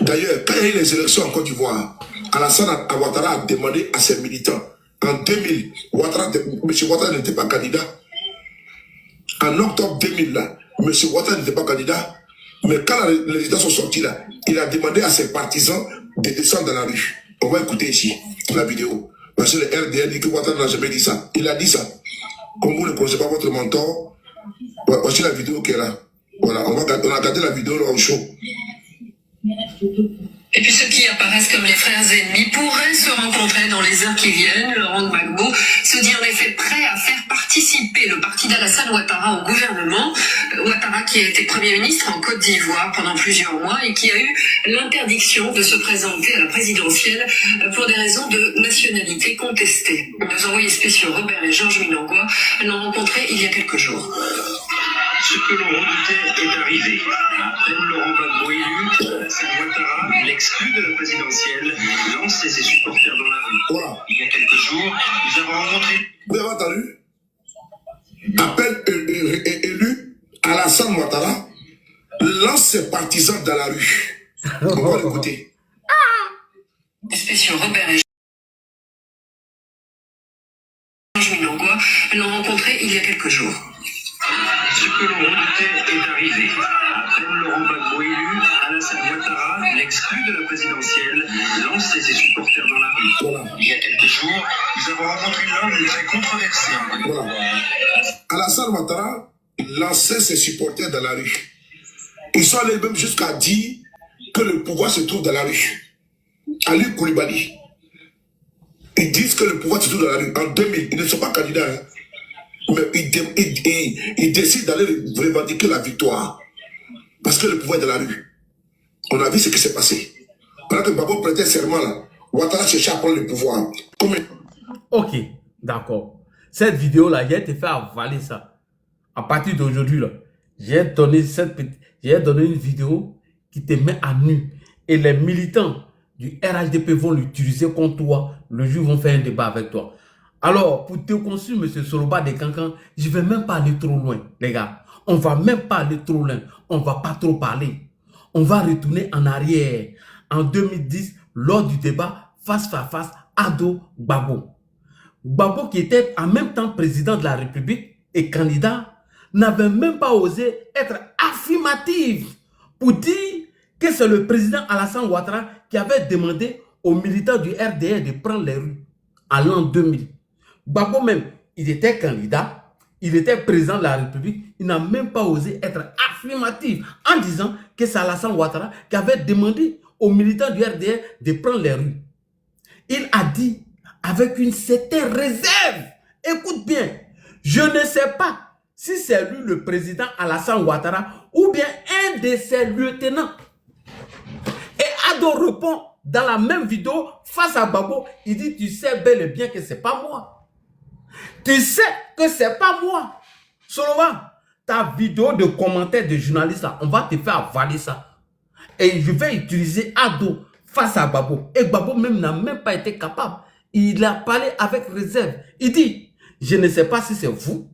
Speaker 2: D'ailleurs, quand il y a eu les élections en Côte d'Ivoire, Alassane Ouattara a demandé à ses militants, en 2000, M. Ouattara n'était pas candidat. En octobre 2000, là, M. Ouattara n'était pas candidat. Mais quand les résultats sont sortis là, il a demandé à ses partisans de descendre dans la rue. On va écouter ici la vidéo. Parce que le RDR dit que Ouattara n'a jamais dit ça. Il a dit ça. Comme vous ne connaissez pas votre mentor, voici la vidéo qui est là. Voilà, on a regardé la vidéo là au show.
Speaker 15: Et puis ceux qui apparaissent comme les frères ennemis pourraient se rencontrer dans les heures qui viennent. Laurent Gbagbo se dit en effet prêt à faire participer le parti d'Alassane Ouattara au gouvernement. Ouattara qui a été Premier ministre en Côte d'Ivoire pendant plusieurs mois et qui a eu l'interdiction de se présenter à la présidentielle pour des raisons de nationalité contestée. Nos envoyés spéciaux Robert et Georges Minangwa l'ont rencontré il y a quelques jours.
Speaker 9: Ce que l'on redoutait est arrivé. À peine Laurent Gbagbo élu, Alassane Ouattara, l'exclu de la présidentielle, lançait ses supporters dans la rue.
Speaker 2: Voilà.
Speaker 9: Il y a quelques jours, nous avons rencontré...
Speaker 2: Vous avez entendu? À peine élu, Alassane Ouattara lance ses partisans dans la rue. On va l'écouter.
Speaker 15: Spéciaux Robert et Georges Minangwa l'ont rencontré il y a quelques jours.
Speaker 9: Ce que l'on redoutait est arrivé. À peine Laurent Gbagbo élu, Alassane Ouattara, l'exclu de la présidentielle, lançait ses supporters dans la rue.
Speaker 2: Voilà.
Speaker 9: Il y a quelques jours, nous avons rencontré l'homme très controversé en Côte d'Ivoire.
Speaker 2: Voilà. Alassane Ouattara lançait ses supporters dans la rue. Ils sont allés même jusqu'à dire que le pouvoir se trouve dans la rue. Ali Koulibaly. Ils disent que le pouvoir se trouve dans la rue. En 2000, ils ne sont pas candidats. Hein. Mais ils décident d'aller revendiquer la victoire. Parce que le pouvoir est dans la rue. On a vu ce qui s'est passé. Pendant que Gbagbo prêtait serment là, Ouattara cherchait à prendre le pouvoir.
Speaker 1: Ok, d'accord. Cette vidéo-là, j'ai été fait avaler ça. À partir d'aujourd'hui, j'ai donné une vidéo qui te met à nu. Et les militants du RHDP vont l'utiliser contre toi. Le jour, ils vont faire un débat avec toi. Alors, pour te construire, M. Soloba de Kankan, je ne vais même pas aller trop loin, les gars. On ne va même pas aller trop loin. On ne va pas trop parler. On va retourner en arrière. En 2010, lors du débat face à face, Ado Gbagbo. Gbagbo, qui était en même temps président de la République et candidat, n'avait même pas osé être affirmatif pour dire que c'est le président Alassane Ouattara qui avait demandé aux militants du RDR de prendre les rues à l'an 2000. Gbagbo même, il était candidat, il était président de la République, il n'a même pas osé être affirmatif en disant que c'est Alassane Ouattara qui avait demandé aux militants du RDR de prendre les rues. Il a dit avec une certaine réserve, écoute bien, je ne sais pas si c'est lui le président Alassane Ouattara ou bien un de ses lieutenants. Et Ado répond dans la même vidéo face à Gbagbo, il dit, tu sais bel et bien que c'est pas moi. Tu sais que c'est pas moi. Soloba, ta vidéo de commentaire de journaliste, là, on va te faire avaler ça. Et je vais utiliser Ado face à Gbagbo. Et Gbagbo même n'a même pas été capable. Il a parlé avec réserve. Il dit, je ne sais pas si c'est vous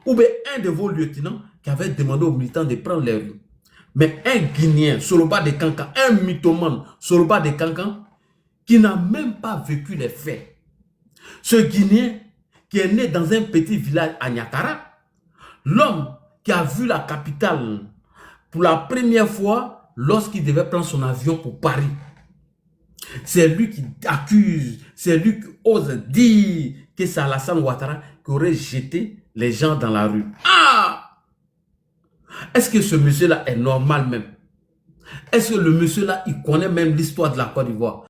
Speaker 1: ou bien un de vos lieutenants qui avait demandé aux militants de prendre les rues. Mais un Guinéen, Soloba de Kankan, un mythomane, Soloba de Kankan, qui n'a même pas vécu les faits. Ce Guinéen qui est né dans un petit village à Niakara, l'homme qui a vu la capitale pour la première fois lorsqu'il devait prendre son avion pour Paris. C'est lui qui accuse, c'est lui qui ose dire que c'est Alassane Ouattara qui aurait jeté les gens dans la rue. Ah! Est-ce que ce monsieur-là est normal même? Est-ce que le monsieur-là, il connaît même l'histoire de la Côte d'Ivoire?